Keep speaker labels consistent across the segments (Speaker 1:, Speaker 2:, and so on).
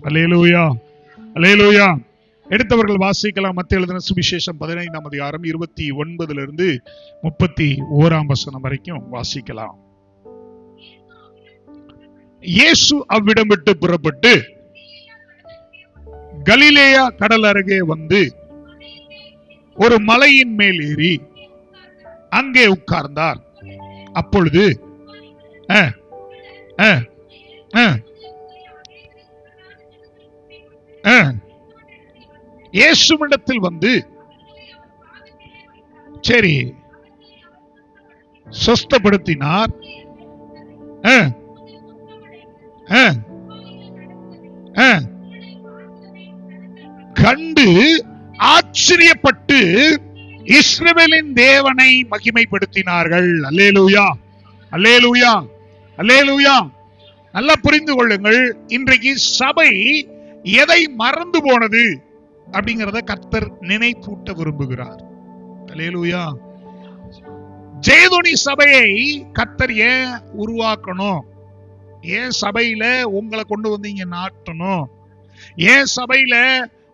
Speaker 1: அல்லேலூயா, அல்லேலூயா. எடுத்தவர்கள் வாசிக்கலாம். மத்திய எழுதின சுவிசேஷம் 15ஆம் அதிகாரம் 29 31 வசனம் வரைக்கும் வாசிக்கலாம். இயேசு அவ்விடம் விட்டு புறப்பட்டு கலிலேயா கடல் அருகே வந்து ஒரு மலையின் மேல் ஏறி அங்கே உட்கார்ந்தார். அப்பொழுது இயேசுவிடத்தில் வந்து சரி சொஸ்தப்படுத்தினார். கண்டு ஆச்சரியப்பட்டு இஸ்ரவேலின் தேவனை மகிமைப்படுத்தினார்கள். அல்லேலூயா, அல்லேலூயா, அல்லேலூயா. நல்லா புரிந்து கொள்ளுங்கள். இன்றைக்கு சபை எதை மறந்து போனது அப்படிங்கறத கர்த்தர் நினைப்பூட்ட விரும்புகிறார். அல்லேலூயா. ஜெயதுனி சபையை கர்த்தர் ஏன் உருவாக்கணும்? ஏன் சபையில உங்களை கொண்டு வந்து இங்க நாட்டணும்? ஏன் சபையில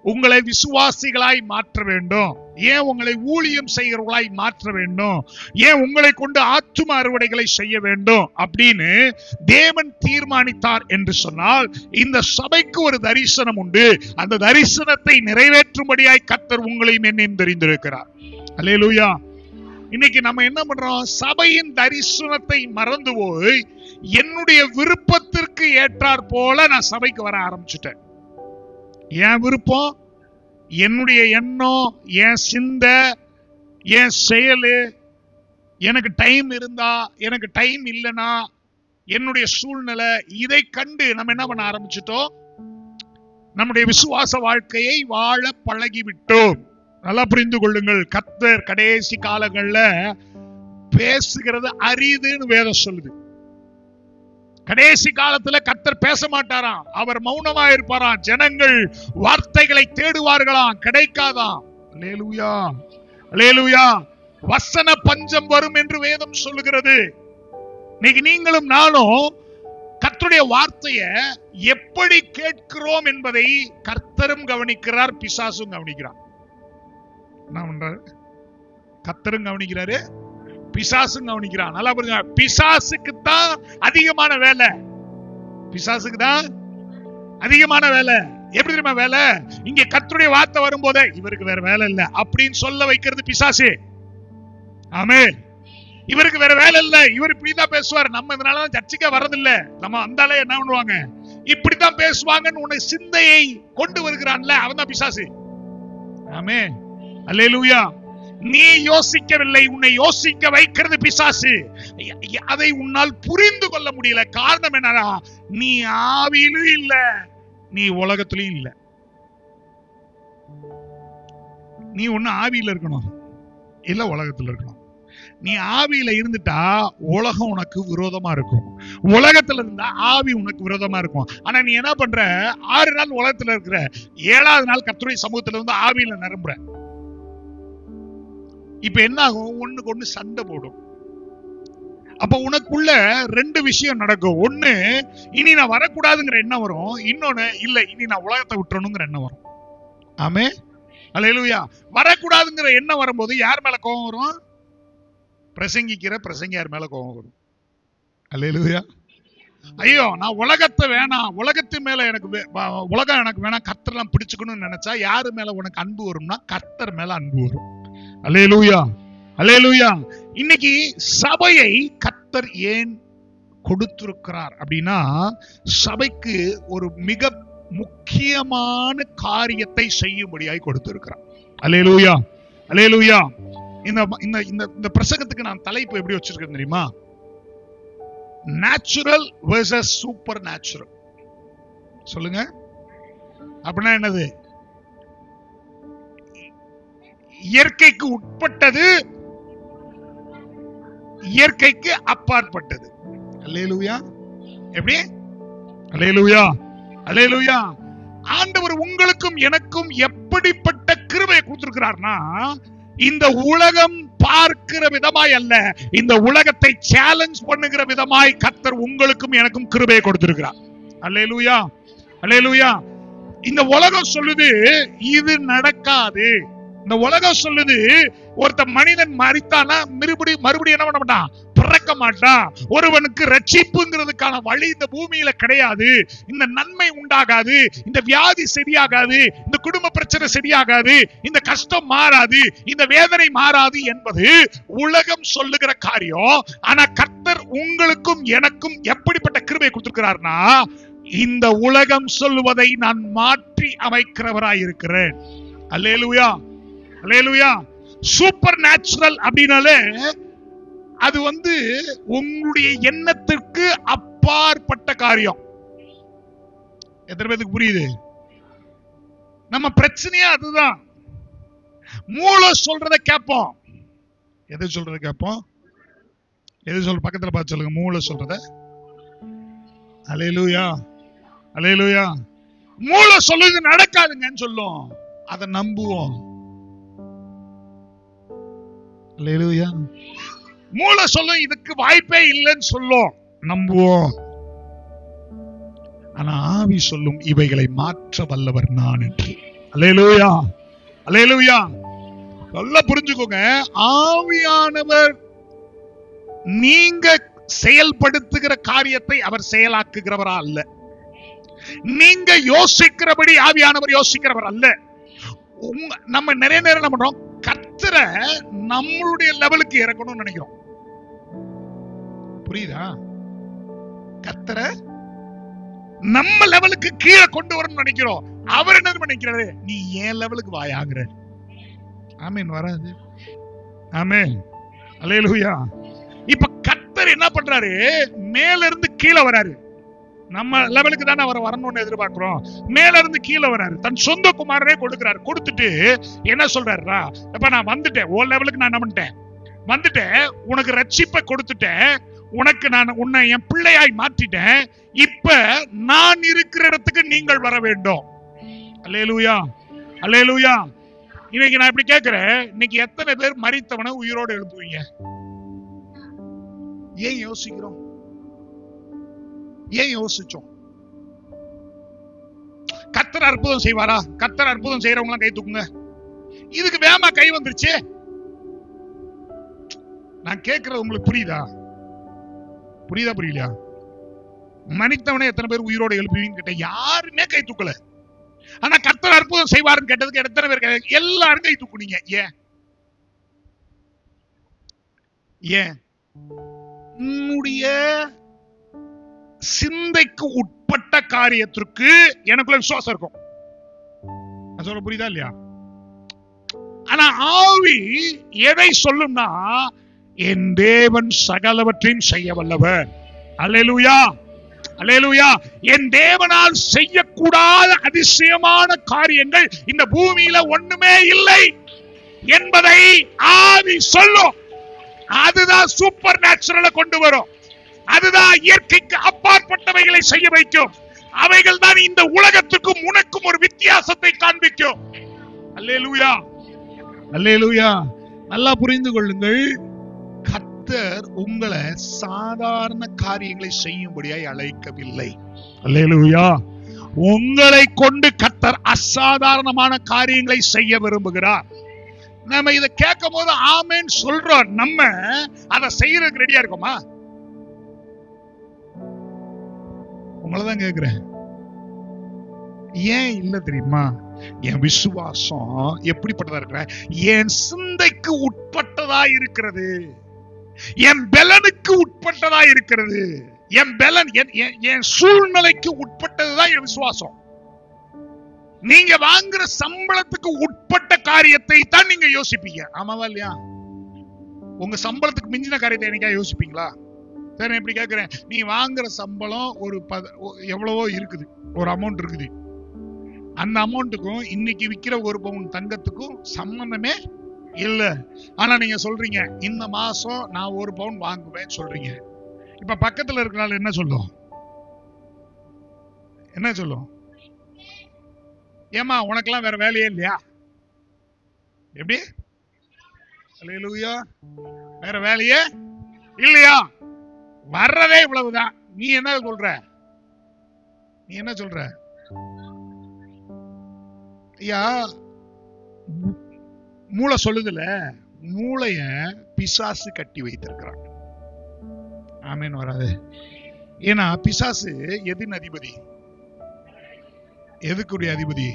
Speaker 1: உங்களை விசுவாசிகளாய் மாற்ற வேண்டும்? ஏன் உங்களை ஊழியம் செய்கிறவர்களாய் மாற்ற வேண்டும்? ஏன் உங்களை கொண்டு ஆத்தும அறுவடைகளை செய்ய வேண்டும் அப்படின்னு தேவன் தீர்மானித்தார் என்று சொன்னால், இந்த சபைக்கு ஒரு தரிசனம் உண்டு. அந்த தரிசனத்தை நிறைவேற்றும்படியாய் கர்த்தர் உங்களையும் என்னையும் தெரிந்திருக்கிறார். அல்லேலூயா. இன்னைக்கு நம்ம என்ன பண்றோம்? சபையின் தரிசனத்தை மறந்து போய் என்னுடைய விருப்பத்திற்கு ஏற்றார் போல நான் சபைக்கு வர ஆரம்பிச்சுட்டேன். என் விருப்பம், என்னுடைய எண்ணம், என் சிந்தை, என் செயலு, எனக்கு டைம் இருந்தா, எனக்கு டைம் இல்லைனா, என்னுடைய சூழ்நிலை, இதை கண்டு நம்ம என்ன பண்ண ஆரம்பிச்சிட்டோம்? நம்முடைய விசுவாச வாழ்க்கையை வாழ பழகிவிட்டோம். நல்லா புரிந்து கொள்ளுங்கள். கர்த்தர் கடைசி காலங்கள்ல பேசுகிறது அரிதுன்னு வேதம் சொல்லுது. கடைசி காலத்துல கர்த்தர் பேச மாட்டாராம். அவர் மௌனமா இருப்பாராம். ஜனங்கள் வார்த்தைகளை தேடுவார்களாம், கிடைக்காதாம். அல்லேலூயா, அல்லேலூயா. வசன பஞ்சம் வரும் என்று வேதம் சொல்லுகிறது. இன்னைக்கு நீங்களும் நானும் கர்த்தருடைய வார்த்தையை எப்படி கேட்கிறோம் என்பதை கர்த்தரும் கவனிக்கிறார், பிசாசும் கவனிக்கிறார். என்ன பண்றாரு? கர்த்தரும் கவனிக்கிறாரு, பிசாசும் கவனிக்கிறான். நல்லா புரியுங்க. பிசாசுக்கு தான் அதிகமான வேலை. பிசாசுக்கு தான் அதிகமான வேலை. எப்படி தெரியுமா வேலை? இங்க கர்த்தருடைய வார்த்தை வரும்போதே இவருக்கு வேற வேலை இல்ல அப்படின்னு சொல்ல வைக்கிறது பிசாசு. ஆமென். இவருக்கு வேற வேலை இல்ல, இவர் இப்படிதான் பேசுவார், நம்ம இதனாலதான் சர்ச்சைக்கே வர்றதில்ல, நம்ம அந்தாலே என்ன பண்ணுவாங்க, இப்படித்தான் பேசுவாங்கன்னு உன்னை சிந்தையை கொண்டு வருகிறான்ல, அவன் தான் பிசாசு. ஆமென். அல்லேலூயா. நீ யோசிக்கவில்லை, உன்னை யோசிக்க வைக்கிறது பிசாசு. அதை உன்னால் புரிந்து கொள்ள முடியல. காரணம் என்னன்னா, நீ ஆவியிலும் இல்ல, நீ உலகத்திலும் இல்ல. நீ ஒண்ணு ஆவியில இருக்கணும், இல்ல உலகத்துல இருக்கணும். நீ ஆவியில இருந்துட்டா உலகம் உனக்கு விரோதமா இருக்கும், உலகத்துல இருந்தா ஆவி உனக்கு விரோதமா இருக்கும். ஆனா நீ என்ன பண்ற? 6 நாள் உலகத்துல இருக்கிற, 7வது நாள் கர்த்தருடைய சமூகத்துல வந்து ஆவியில நிரம்புற. இப்ப என்ன ஆகும்? ஒண்ணுக்கு ஒண்ணு சண்டை போடும். அப்ப உனக்குள்ள 2 விஷயம் நடக்கும். ஒண்ணு, இனி நான் வரக்கூடாதுங்கிற எண்ணம் வரும். இன்னொன்னு, இல்ல இனி நான் உலகத்தை விட்டுறணுங்கிற எண்ணம் வரும். ஆமே. அல்லேலூயா. வரக்கூடாதுங்கிற எண்ணம் வரும்போது யார் மேல கோபம் வரும்? பிரசங்கிக்கிற பிரசங்கியார் மேல கோபம் வரும். அல்லேலூயா. ஐயோ நான் உலகத்தை வேணாம், உலகத்து மேல எனக்கு உலகம் எனக்கு வேணாம், கர்த்தர்லாம் பிடிச்சுக்கணும்னு நினைச்சா யாரு மேல உனக்கு அன்பு வரும்னா கர்த்தர் மேல அன்பு வரும். அல்லேலூயா, அல்லேலூயா. இன்னைக்கு சபையை கர்த்தர் ஏன் கொடுத்திருக்கிறார் அப்படின்னா, சபைக்கு ஒரு மிக முக்கியமான காரியத்தை செய்யும்படியாய் கொடுத்திருக்கிறார். அல்லேலூயா, அல்லேலூயா. இந்த பிரசங்கத்துக்கு நான் தலைப்பு எப்படி வச்சிருக்கேன் தெரியுமா? Natural versus super natural. சொல்லுங்க, அப்படின்னா என்னது? இயற்கைக்கு உட்பட்டது, இயற்கைக்கு அப்பாற்பட்டது. அல்லேலூயா. எப்படி? அல்லேலூயா, அல்லேலூயா. ஆண்டவர் உங்களுக்கும் எனக்கும் எப்படிப்பட்ட கிருபையை கொடுத்திருக்கிறார்னா, இந்த உலகம் பார்க்கிற விதமாய் அல்ல, இந்த உலகத்தை சேலஞ்ச் பண்ணுகிற விதமாய் கர்த்தர் உங்களுக்கும் எனக்கும் கிருபையை கொடுத்திருக்கிறார். அல்லேலூயா, அல்லேலூயா. இந்த உலகம் சொல்லுது இது நடக்காது. இந்த உலகம் சொல்லுது ஒருத்த மனிதன் மரித்தானா மறுபடியும் என்ன பண்ண மாட்டான், பிறக்க மாட்டான். ஒருவனுக்கு ரட்சிப்புங்கிறதுக்கான வழி இந்த பூமியில கிடையாது. இந்த நன்மை உண்டாகாது, இந்த வியாதி சரியாகாது, இந்த குடும்ப பிரச்சனை சரியாகாது, இந்த கஷ்டம் மாறாது, இந்த வேதனை மாறாது என்பது உலகம் சொல்லுகிற காரியம். ஆனா கர்த்தர் உங்களுக்கும் எனக்கும் எப்படிப்பட்ட கிருபை கொடுத்திருக்கிறார்னா, இந்த உலகம் சொல்லுவதை நான் மாற்றி அமைக்கிறவராய் இருக்கிறேன். அல்லேலூயா, அல்லேலூயா. சூப்பர் நேச்சுரல் அப்படினாலே அது உங்களுடைய எண்ணத்திற்கு அப்பாற்பட்ட காரியம். எத்தனை பேருக்கு புரியுது? நம்ம பிரச்சனையா அதுதான். மூளை சொல்றத கேட்போம். எது சொல்றத கேட்போம்? எது சொல்ற? பக்கத்துல பார்த்து சொல்லுங்க. மூளை சொல்றத. அல்லேலூயா, அல்லேலூயா. மூளை சொல்லுது நடக்காதுங்கன்னு சொல்லும், அதை நம்புவோம். அல்லேலூயா. மூளை சொல்லும் இதுக்கு வாய்ப்பே இல்லைன்னு சொல்லும், நம்புவோம். ஆனா ஆவி சொல்லும் இவைகளை மாற்ற வல்லவர் நான் என்று. அல்லேலூயா, அல்லேலூயா. நல்லா புரிஞ்சுக்கோங்க. ஆவியானவர் நீங்க செயல்படுத்துகிற காரியத்தை அவர் செயலாக்குகிறவரா அல்ல. நீங்க யோசிக்கிறபடி ஆவியானவர் யோசிக்கிறவர் அல்ல. நம்ம நிறைய நேரம் என்ன பண்றோம், கர்த்தரை நம்மளுடைய லெவலுக்கு இறக்கணும்னு நினைக்கிறோம். புரியுதா? கர்த்தரை நம்ம லெவலுக்கு கீழே கொண்டு வரணும்னு நினைக்கிறோம். அவர் என்ன நினைக்கிறாரு, நீ ஏன் லெவலுக்கு வாயாகிற. ஆமீன். வராது. ஆமீன். அல்லேலூயா. இப்ப கர்த்தர் என்ன பண்றாரு, மேல இருந்து கீழே வராரு. நம்ம லெவலுக்கு தானே அவர் வரணும்னு எதிர்பார்க்கிறோம். மேல இருந்து கீழே வராரு. தன் சொந்த குமாரனே கொடுக்கிறாரு. கொடுத்துட்டு என்ன சொல்றாருடா, இப்ப நான் வந்துட்டேன், ஓ லெவலுக்கு நான் என்ன பண்ணிட்டேன், வந்துட்டேன், உனக்கு ரட்சிப்பை கொடுத்துட்டேன், உனக்கு நான் உன்னை என் பிள்ளையாய் மாற்றிட்டேன். இப்ப நான் இருக்கிற இடத்துக்கு நீங்கள் வர வேண்டும். அல்லேலூயா, அல்லேலூயா. இன்னைக்கு நான் இப்படி கேட்கிறேன், இன்னைக்கு எத்தனை பேர் மரித்தவனை உயிரோடு எழுப்புவீங்க? ஏன் யோசிக்கிறோம்? ஏன் யோசிச்சோம்? கர்த்தர் அற்புதம் செய்வாரா? கர்த்தர் அற்புதம் செய்யறவங்க கை தூக்குங்க. இதுக்கு வேமா கை வந்துருச்சு. நான் கேட்கறது உங்களுக்கு புரியுதா? புரியுதா புரியலையா? மனிதவனை எத்தனை பேர் உயிரோடு எழுப்புவீங்கன்னு கேட்ட யாருமே கை தூக்கல. ஆனா கர்த்தர் அற்புதம் செய்வாருன்னு கேட்டதுக்கு எத்தனை பேர் எல்லாரும் கை தூக்குனீங்க. ஏன்? ஏன்? உன்னுடைய சிந்தைக்கு உட்பட்ட காரியத்திற்கு எனக்குள்ள விசுவாசம் இருக்கும். சொல்ல புரியுதா இல்லையா? ஆனா ஆவி எதை சொல்லும்னா, என் தேவன் சகலவற்றையும் செய்ய வல்லவர். அல்லேலூயா, அல்லேலூயா. என் தேவனால் செய்யக்கூடாத அதிசயமான காரியங்கள் இந்த பூமியில ஒண்ணுமே இல்லை என்பதை ஆவி சொல்லும். அதுதான் சூப்பர் நேச்சுரலை கொண்டு வரும். அதுதான் இயற்கைக்கு அப்பாற்பட்டவைகளை செய்ய வைக்கும். அவைகள் தான் இந்த உலகத்துக்கும் உனக்கும் ஒரு வித்தியாசத்தை காண்பிக்கும். அல்லேலூயா, அல்லேலூயா. நல்லா புரிந்து கொள்ளுங்கள். கர்த்தர் உங்களை சாதாரண காரியங்களை செய்யும்படியாய் அழைக்கவில்லை. அல்லேலூயா. உங்களை கொண்டு கர்த்தர் அசாதாரணமான காரியங்களை செய்ய விரும்புகிறார். நம்ம இதை கேட்கும் போது ஆமென் சொல்றோம். நம்ம அதை செய்யறதுக்கு ரெடியா இருக்கோமா? உங்களதான் கேக்குறேன். ஏன் இல்ல தெரியுமா? என் விசுவாசம் எப்படிப்பட்டதா இருக்கிற, என் சிந்தைக்கு உட்பட்டதா இருக்கிறது, என் பலனுக்கு உட்பட்டதா இருக்கிறது. என் பலன் என் சூழ்நிலைக்கு உட்பட்டதுதான் என் விசுவாசம். நீங்க வாங்குற சம்பளத்துக்கு உட்பட்ட காரியத்தை தான் நீங்க யோசிப்பீங்க. ஆமாவா இல்லையா? உங்க சம்பளத்துக்கு மிஞ்சின காரியத்தை என்னைக்கா யோசிப்பீங்களா? சரி, எப்படி கேட்கிறேன், நீ வாங்குற சம்பளம் ஒரு எவ்வளவோ இருக்குது, ஒரு அமௌண்ட் இருக்குது. அந்த அமௌண்ட்டுக்கும் இன்னைக்கு விற்கிற ஒரு பவுன் தங்கத்துக்கும் சம்பந்தமே இல்ல. ஆனா நீங்க சொல்றீங்க, இந்த மாசம் நான் ஒரு பவுன் வாங்குவேன் சொல்றீங்க. இப்ப பக்கத்துல இருக்கிறாள் என்ன சொல்லும்? என்ன சொல்லும்? ஏமா உனக்கெல்லாம் வேற வேலையே இல்லையா? எப்படி? அல்லேலூயா. வேற வேலையே இல்லையா? வர்றதே இவ்வளவுதான். நீ என்ன சொல்ற? நீ என்ன சொல்ற? ஐயா, மூளை சொல்லுதுல, மூளைய பிசாசு கட்டி வைத்திருக்கிறான். ஆமேன் வராது. ஏன்னா பிசாசு எதின் அதிபதி? எதுக்குரிய அதிபதி?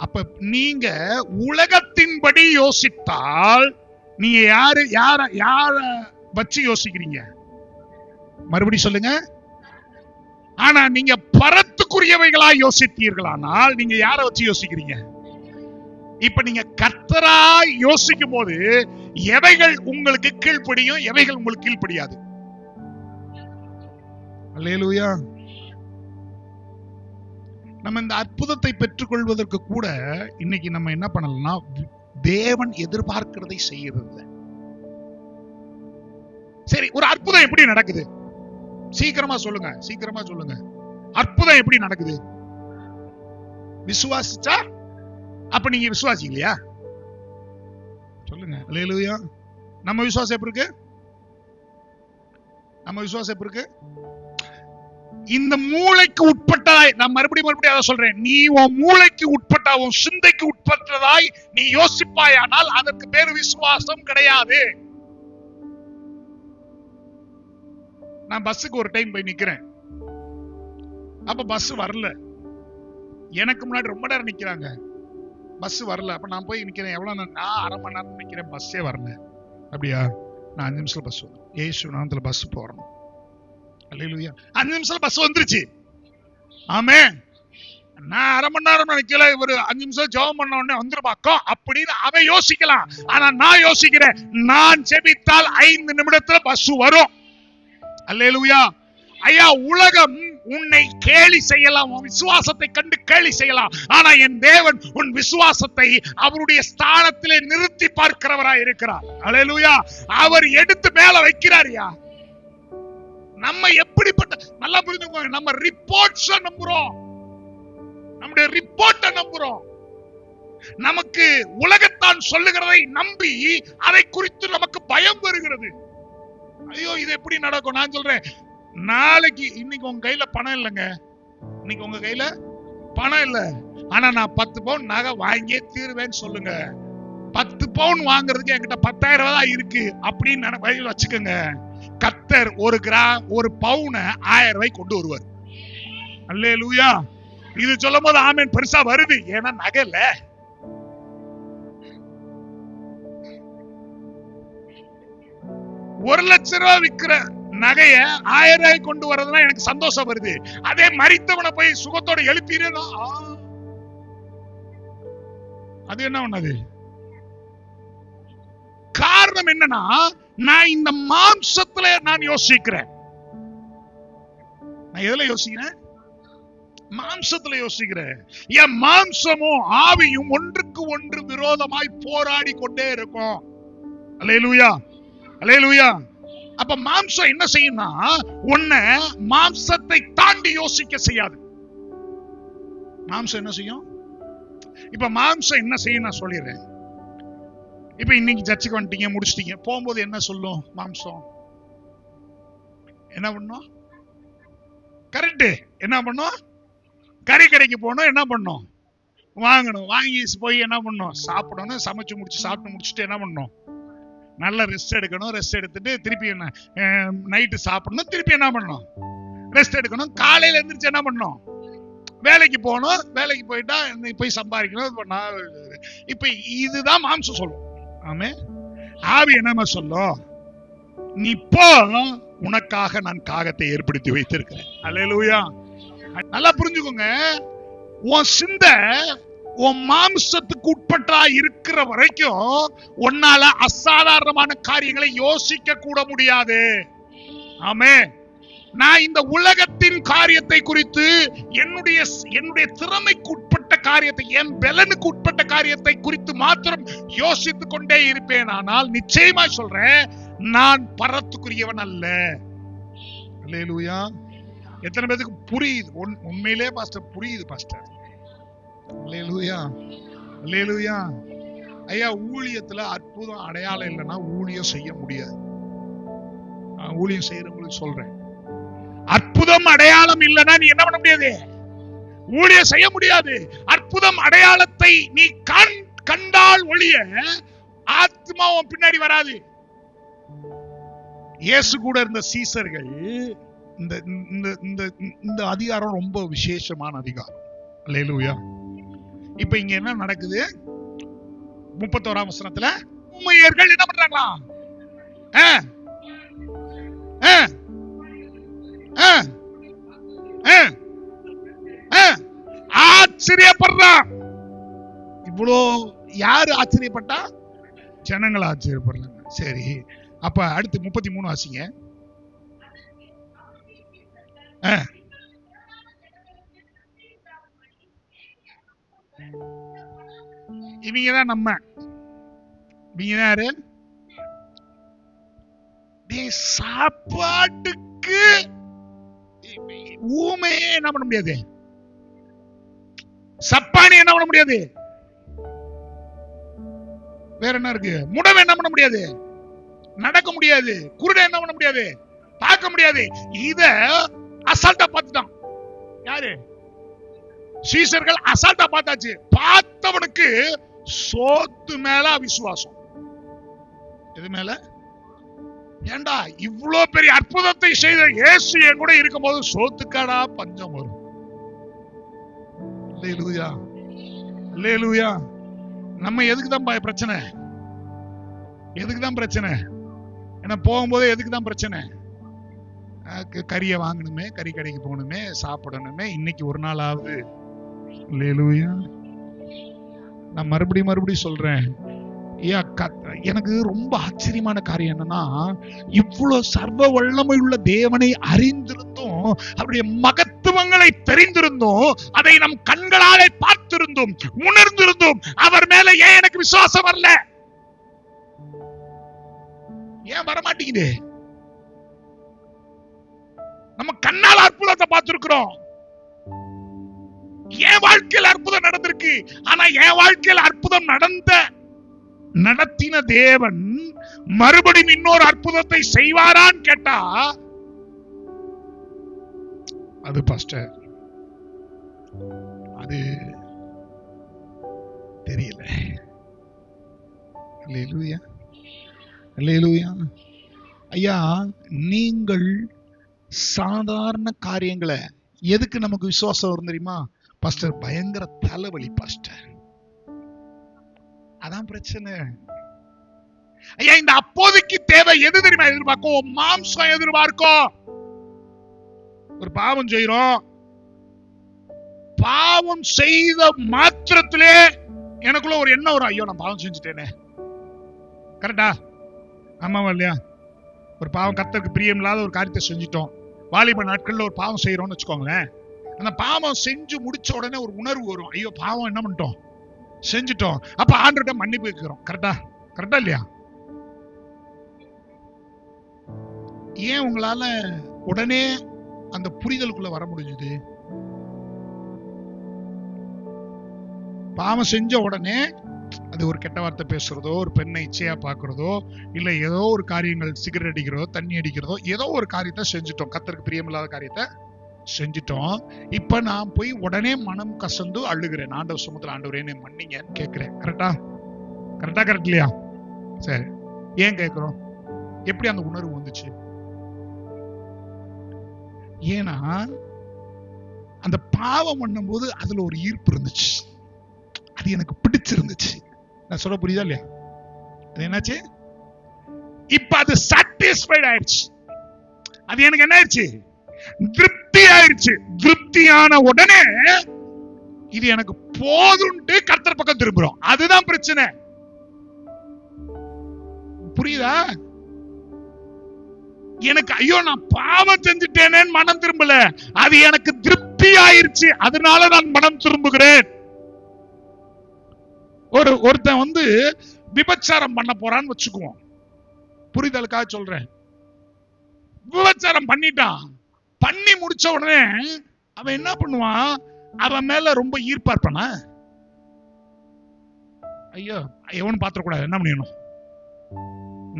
Speaker 1: அப்ப நீங்க உலகத்தின்படி யோசித்தால் நீங்க யார வச்சு யோசிக்கிறீங்க? மறுபடி சொல்லுங்க. ஆனா நீங்க பரத்துக்குரியவைகளா யோசித்தீர்களானால் நீங்க யார வச்சு யோசிக்கிறீங்க? இப்ப நீங்க கர்த்தராய் யோசிக்கும் போது எவைகள் உங்களுக்கு கீழ்ப்படியும், எவைகள் உங்களுக்கு கீழ்ப்படியாது. அல்லேலூயா. நம்ம இந்த அற்புதத்தை பெற்றுக் கொள்வதற்கு கூட இன்னைக்கு நம்ம என்ன பண்ணலாம்னா, தேவன் எதிர்பார்க்கிறதை செய்யறது. சரி, ஒரு அற்புதம் எப்படி நடக்குது? சீக்கிரமா சொல்லுங்க, சீக்கிரமா சொல்லுங்க. அற்புதம் எப்படி நடக்குது? விசுவாசிச்சா? அப்ப நீங்க விசுவாசி இல்லையா? சொல்லுங்க. அல்லேலூயா. நம்ம விசுவாசம் எப்படி இருக்கு? நம்ம விசுவாசம் எப்படி இருக்கு? இந்த மூளைக்கு உட்பட்டதாய், நான் மறுபடியும் அதை சொல்றேன், நீ உன் மூளைக்கு உட்பட்ட, உன் சிந்தைக்கு உட்பட்டதாய் நீ யோசிப்பாயானால் அதற்கு பேரு விசுவாசம் கிடையாது. நான் பஸ்ஸுக்கு ஒரு டைம் போய் நிக்கிறேன். அப்ப பஸ் வரல. எனக்கு முன்னாடி ரொம்ப நேரம் நிக்கிறாங்க, பஸ் வரல. அப்ப நான் போய் நிக்கிறேன். எவ்வளவு நேரம்? நான் அரை மணி நேரம் நிக்கிறேன், பஸ்ஸே வரல. அப்படியா? நான் 5 நிமிஷத்துல பஸ் வரும். ஏசு நாமத்துல பஸ் போறணும். அல்லேலூயா. 5 நிமிஷத்துல பஸ் வந்துருச்சு. ஆமென். நான் அரை மணி நேரம் நிக்கல, இவரு 5 நிமிஷம் ஜெபம் பண்ண உடனே வந்துருப்பாக்கோ அப்படின்னு அவன் யோசிக்கலாம். ஆனா நான் யோசிக்கிறேன், நான் ஜெபித்தால் 5 நிமிடத்துல பஸ் வரும். அல்லேலூயா. ஐயா, உலகம் உன்னை கேலி செய்யலாம், உன் விசுவாசத்தை கண்டு கேலி செய்யலாம். ஆனா என் தேவன் உன் விசுவாசத்தை அவருடைய ஸ்தானத்திலே நிறுத்தி பார்க்கிறவராய் இருக்கிறார். அல்லேலூயா. அவர் எடுத்து மேல வைக்கிறாரியா. நம்ம எப்படிப்பட்ட, நல்லா புரிஞ்சுக்கோங்க, நம்ம ரிப்போர்ட்ஸ் நம்புறோம், நம்முடைய ரிப்போர்ட்டை நம்புறோம். நமக்கு உலகத்தான் சொல்லுகிறதை நம்பி அதை குறித்து நமக்கு பயம் வருகிறது. ஐயோ, இது எப்படி நடக்கும்? நான் சொல்றேன், நாளைக்கு, இன்னைக்கு உங்க கையில பணம் இல்லைங்க, இன்னைக்கு உங்க கையில பணம் இல்ல, ஆனா நான் 10 பவுன் நகை வாங்கியே தீருவேன்னு சொல்லுங்க. 10 பவுன் வாங்குறதுக்கு என்கிட்ட 10,000 ரூபாய் தான் இருக்கு அப்படின்னு வழியில் வச்சுக்கோங்க. கர்த்தர் ஒரு பவுனை 1000 ரூபாய் கொண்டு வருவார். அல்லேலூயா. இது சொல்லும் போது ஆமென் பெருசா வருது. ஏன்னா நகை இல்ல. ₹1,00,000 விக்கிற நகைய 1000 ரூபாய் கொண்டு வரதுனா எனக்கு சந்தோஷம் வருது. அதே மரித்தவனை போய் சுகத்தோட எழுப்பினா அது என்ன பண்ணது? காரணம் என்னன்னா, நான் இந்த மாம்சத்துல நான் யோசிக்கிறேன். நான் எதுல யோசிக்கிறேன்? மாம்சத்துல யோசிக்கிறேன். என் மாம்சமும் ஆவியும் ஒன்றுக்கு ஒன்று விரோதமாய் போராடி கொண்டே இருக்கும். அல்லேலூயா, அல்லேலூயா. அப்ப மாம்சம் என்ன செய்யும்னா, உன்னை மாம்சத்தை தாண்டி யோசிக்க செய்யாது. மாம்சம் என்ன செய்யும்? இப்ப மாம்சம் என்ன செய்யும் நான் சொல்லிடுறேன். இப்ப இன்னைக்கு சர்ச்சுக்கு வந்துட்டீங்க, முடிச்சிட்டீங்க, போகும்போது என்ன சொல்லும் மாம்சம்? என்ன பண்ணும்? கரெக்ட். என்ன பண்ணும்? கறி கடைக்கு போனோம், என்ன பண்ணும்? வாங்கணும். வாங்கி போய் என்ன பண்ணும்? சாப்பிடணும். சமைச்சு சாப்பிட்டு முடிச்சுட்டு என்ன பண்ணும்? நல்ல ரெஸ்ட் எடுக்கணும். ரெஸ்ட் எடுத்துட்டு திருப்பி என்ன நைட்டு சாப்பிடணும். திருப்பி என்ன பண்ணணும்? ரெஸ்ட் எடுக்கணும். காலையில எந்திரிச்சு என்ன பண்ணணும்? வேலைக்கு போகணும். வேலைக்கு போயிட்டா போய் சம்பாதிக்கணும். இப்ப இதுதான் மாம்சம் சொல்லும். ஆமே. ஆவி என்னமா சொல்லும்? நீ போ, உனக்காக நான் காகத்தை ஏற்படுத்தி வைத்திருக்கிறேன். அல்லேலூயா. நல்லா புரிஞ்சுக்கோங்க. உன் சிந்தை உன் மாம்சத்துக்கு உட்பட்டா இருக்கிற வரைக்கும் உன்னால அசாதாரணமான காரியங்களை யோசிக்க கூட முடியாது. ஆமே. நான் இந்த உலகத்தின் காரியத்தை குறித்து, என்னுடைய திறமைக்கு உட்பட்ட காரியத்தை, என் பலனுக்கு உட்பட்ட காரியத்தை குறித்து மாத்திரம் யோசித்துக் கொண்டே இருப்பேன். ஆனால் நிச்சயமா சொல்றேன், நான் பரத்துக்குரியவன் அல்ல. அல்லேலூயா. எத்தனை பேருக்கு புரியுது? உண்மையிலே பாஸ்டர் புரியுது பாஸ்டர். அல்லேலூயா, அல்லேலூயா. ஐயா, ஊழியத்துல அற்புதம் அடையாளம் இல்லைன்னா ஊழியம் செய்ய முடியாது. ஊழியம் செய்யறவங்களுக்கு சொல்றேன், அற்புதம் அடையாளம் இல்லைன்னா நீ என்ன பண்ண முடியாது? ஊழியம் செய்ய முடியாது. அற்புதம் அடையாளத்தை நீ கண்டால் ஒழிய ஆத்மா உன் பின்னாடி வராது. இயேசு கூட இருந்த சீசர்கள், இந்த அதிகாரம் ரொம்ப விசேஷமான அதிகாரம். அல்லேலூயா. இப்ப இங்க என்ன நடக்குது? 31ஆம் வசனத்துல ஊமையர்கள் என்ன பண்றாங்களா? ஆச்சரியப்படுறான். இவ்வளோ யாரு ஆச்சரியப்பட்டா? ஜனங்கள் ஆச்சரியப்படுறாங்க. சரி, அப்ப அடுத்து 33 வாசிங்க. இவங்கதான் நம்ம, இவங்க யாரு? சாப்பாட்டுக்கு ஊமையே என்ன பண்ண முடியாது, சப்பானி என்ன பண்ண முடியாது, வேற என்ன இருக்கு? முடவை என்ன பண்ண முடியாது, நடக்க முடியாது, குருடை என்ன பண்ண முடியாது, பார்க்க முடியாது. இத அசால்ட்டா பார்த்துட்டான். யாரு? சீசர்கள் அசால்ட்டா பார்த்தாச்சு. பார்த்தவனுக்கு சோத்து மேல விசுவாசம். எது மேல? ஏண்டா இவ்வளவு பெரிய அற்புதத்தை செய்த இயேசு என் கூட இருக்கும் போது சோத்துக்காடா பஞ்சம் வரும்? அல்லேலூயா, அல்லேலூயா. நம்ம எதுக்கு தான் பிரச்சனை? எதுக்கு தான் பிரச்சனை? ஏன்னா போகும்போது எதுக்கு தான் பிரச்சனை? கறியை வாங்கணுமே, கறி கடைக்கு போகணுமே, சாப்பிடணுமே, இன்னைக்கு ஒரு நாள் ஆகுது. அல்லேலூயா. நான் மறுபடியும் சொல்றேன், எனக்கு ரொம்ப ஆச்சரியமான காரியம் என்னன்னா, இவ்வளவு சர்வ வல்லமை உள்ள தேவனை அறிந்திருந்தும், அவருடைய மகத்துவங்களை தெரிந்திருந்தும், அதை நம் கண்களாலே பார்த்திருந்தும் உணர்ந்திருந்தும் அவர் மேல ஏன் எனக்கு விசுவாசம் வரல? ஏன் வரமாட்டேங்குது? நம்ம கண்ணால் அற்புதத்தை பார்த்திருக்கிறோம். என் வாழ்க்கையில் அற்புதம் நடந்திருக்கு. ஆனா என் வாழ்க்கையில் அற்புதம் நடத்தின தேவன் மறுபடியும் இன்னொரு அற்புதத்தை செய்வாரான்னு கேட்டா அது பாஸ்டர், அது தெரியல. அல்லேலூயா, அல்லேலூயா. ஐயா, நீங்கள் சாதாரண காரியங்களை எதுக்கு நமக்கு விசுவாசம் வரும் தெரியுமா பாஸ்டர்? பயங்கர தலைவலி பாஸ்டர், அதான் பிரச்சனை. ஐயா, இந்த அப்போதைக்கு தேவை எது தெரியுமா எதிர்பார்க்கும்? மாம்சம் எதிர்பார்க்கும். ஒரு பாவம் செய்யறோம், பாவம் செய்த மாத்திரத்திலே எனக்குள்ள ஒரு எண்ணம் வரும், ஐயோ நான் பாவம் செஞ்சுட்டேனே. கரெக்டா? ஆமாவா இல்லையா? ஒரு பாவம், கர்த்தருக்கு பிரியம் இல்லாத ஒரு காரியத்தை செஞ்சிட்டோம். வாலிப நாட்கள்ல ஒரு பாவம் செய்யறோம்னு வச்சுக்கோங்களேன். அந்த பாவம் செஞ்சு முடிச்ச உடனே ஒரு உணர்வு வரும், ஐயோ பாவம் என்ன பண்ணிட்டோம், செஞ்சுட்டோம். அப்ப ஆண்டவர்கிட்ட மன்னிப்பு கேட்கிறோம். கரெக்டா? கரெக்டா இல்லையா? ஏன் உங்களால உடனே அந்த புரிதலுக்குள்ள வர முடிஞ்சது? பாவம் செஞ்ச உடனே அது ஒரு கெட்ட வார்த்தை பேசுறதோ, ஒரு பெண்ணை இச்சையா பாக்குறதோ, இல்ல ஏதோ ஒரு காரியங்கள், சிகரெட் அடிக்கிறதோ, தண்ணி அடிக்கிறதோ, ஏதோ ஒரு காரியத்தை செஞ்சுட்டோம், கர்த்தருக்கு பிரியமில்லாத காரியத்தை செஞ்சுட்டோம். இப்ப நான் போய் உடனே மனம் கசந்து அழுகிறேன், ஆண்டவர் சமூகத்துல ஆண்டவரே என்னை மன்னிங்கன்னு கேட்கிறேன். கரெக்டா? கரெக்டா? கரெக்ட் இல்லையா? சரி, ஏன் கேட்கிறோம்? எப்படி அந்த உணர்வு வந்துச்சு? ஏன்னா அந்த பாவம் பண்ணும் போது அதுல ஒரு ஈர்ப்பு இருந்துச்சு, அது எனக்கு பிடிச்சிருந்துச்சு. நான் சொல்ல புரியுதா இல்லையா? அது என்னாச்சு? இப்ப அது சாட்டிஸ்ஃபைட் ஆயிடுச்சு. அது எனக்கு என்ன ஆயிடுச்சு? திருப்தி ஆயிடுச்சு. திருப்தியான உடனே இது எனக்கு போதும்ட்டு கர்த்தர் பக்கம் திரும்புறோம். அதுதான் பிரச்சனை. புரியுதா? எனக்கு ஐயோ நான் பாவம் செஞ்சுட்டேனே மனம் திரும்பல, அது எனக்கு திருப்தி ஆயிருச்சு, அதனால நான் மனம் திரும்புகிறேன். ஒருத்தன் விபச்சாரம் பண்ண போறான்னு வச்சுக்குவோம், புரிதலுக்காக சொல்றேன். விபச்சாரம் பண்ணிட்டான், பண்ணி முடிச்ச உடனே அவன் என்ன பண்ணுவான்? அவன் மேல ரொம்ப ஈர்ப்பா இருப்பானா? ஐயோ எவனும் பாத்திரக்கூடாது, என்ன பண்ணிடணும்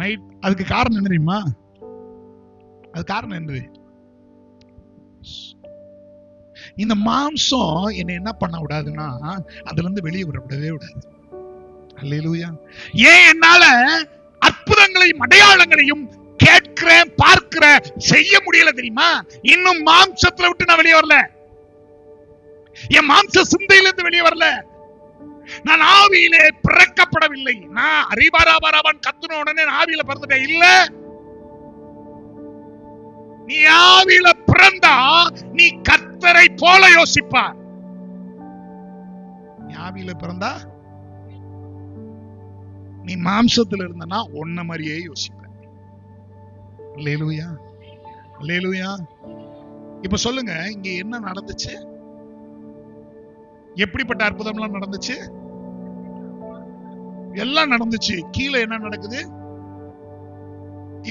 Speaker 1: நைட். அதுக்கு காரணம் என்ன தெரியுமா? அது காரணம் என்னது? இந்த மாம்சம் என்ன என்ன பண்ண விடாதுன்னா அதுல இருந்து வெளியே விடவே விடாது. அல்லேலூயா. ஏன் என்னால அற்புதங்களையும் அடையாளங்களையும் கேட்கிறேன், பார்க்கிறேன், செய்ய முடியல தெரியுமா? இன்னும் மாம்சத்துல விட்டு நான் வெளியே வரல. என் மாம்ச சிந்தையிலிருந்து வெளியே வரல. நான் ஆவியிலே பிறக்கப்படவில்லை. நான் அரிபாராபாராபான் கத்துன உடனே ஆவியில பிறந்துட்டேன் இல்ல. நீ ஆவியில பிறந்தா நீ கர்த்தரை போல யோசிப்பார். நீ ஆவியில பிறந்தா நீ மாம்சத்துல இருந்தனா ஒன்ன மாதிரியே யோசிப்ப. அல்லேலூயா, அல்லேலூயா. இப்ப சொல்லுங்க, இங்க என்ன நடந்துச்சு? எப்படிப்பட்ட அற்புதம்லாம் நடந்துச்சு? எல்லாம் நடந்துச்சு. கீழே என்ன நடக்குது?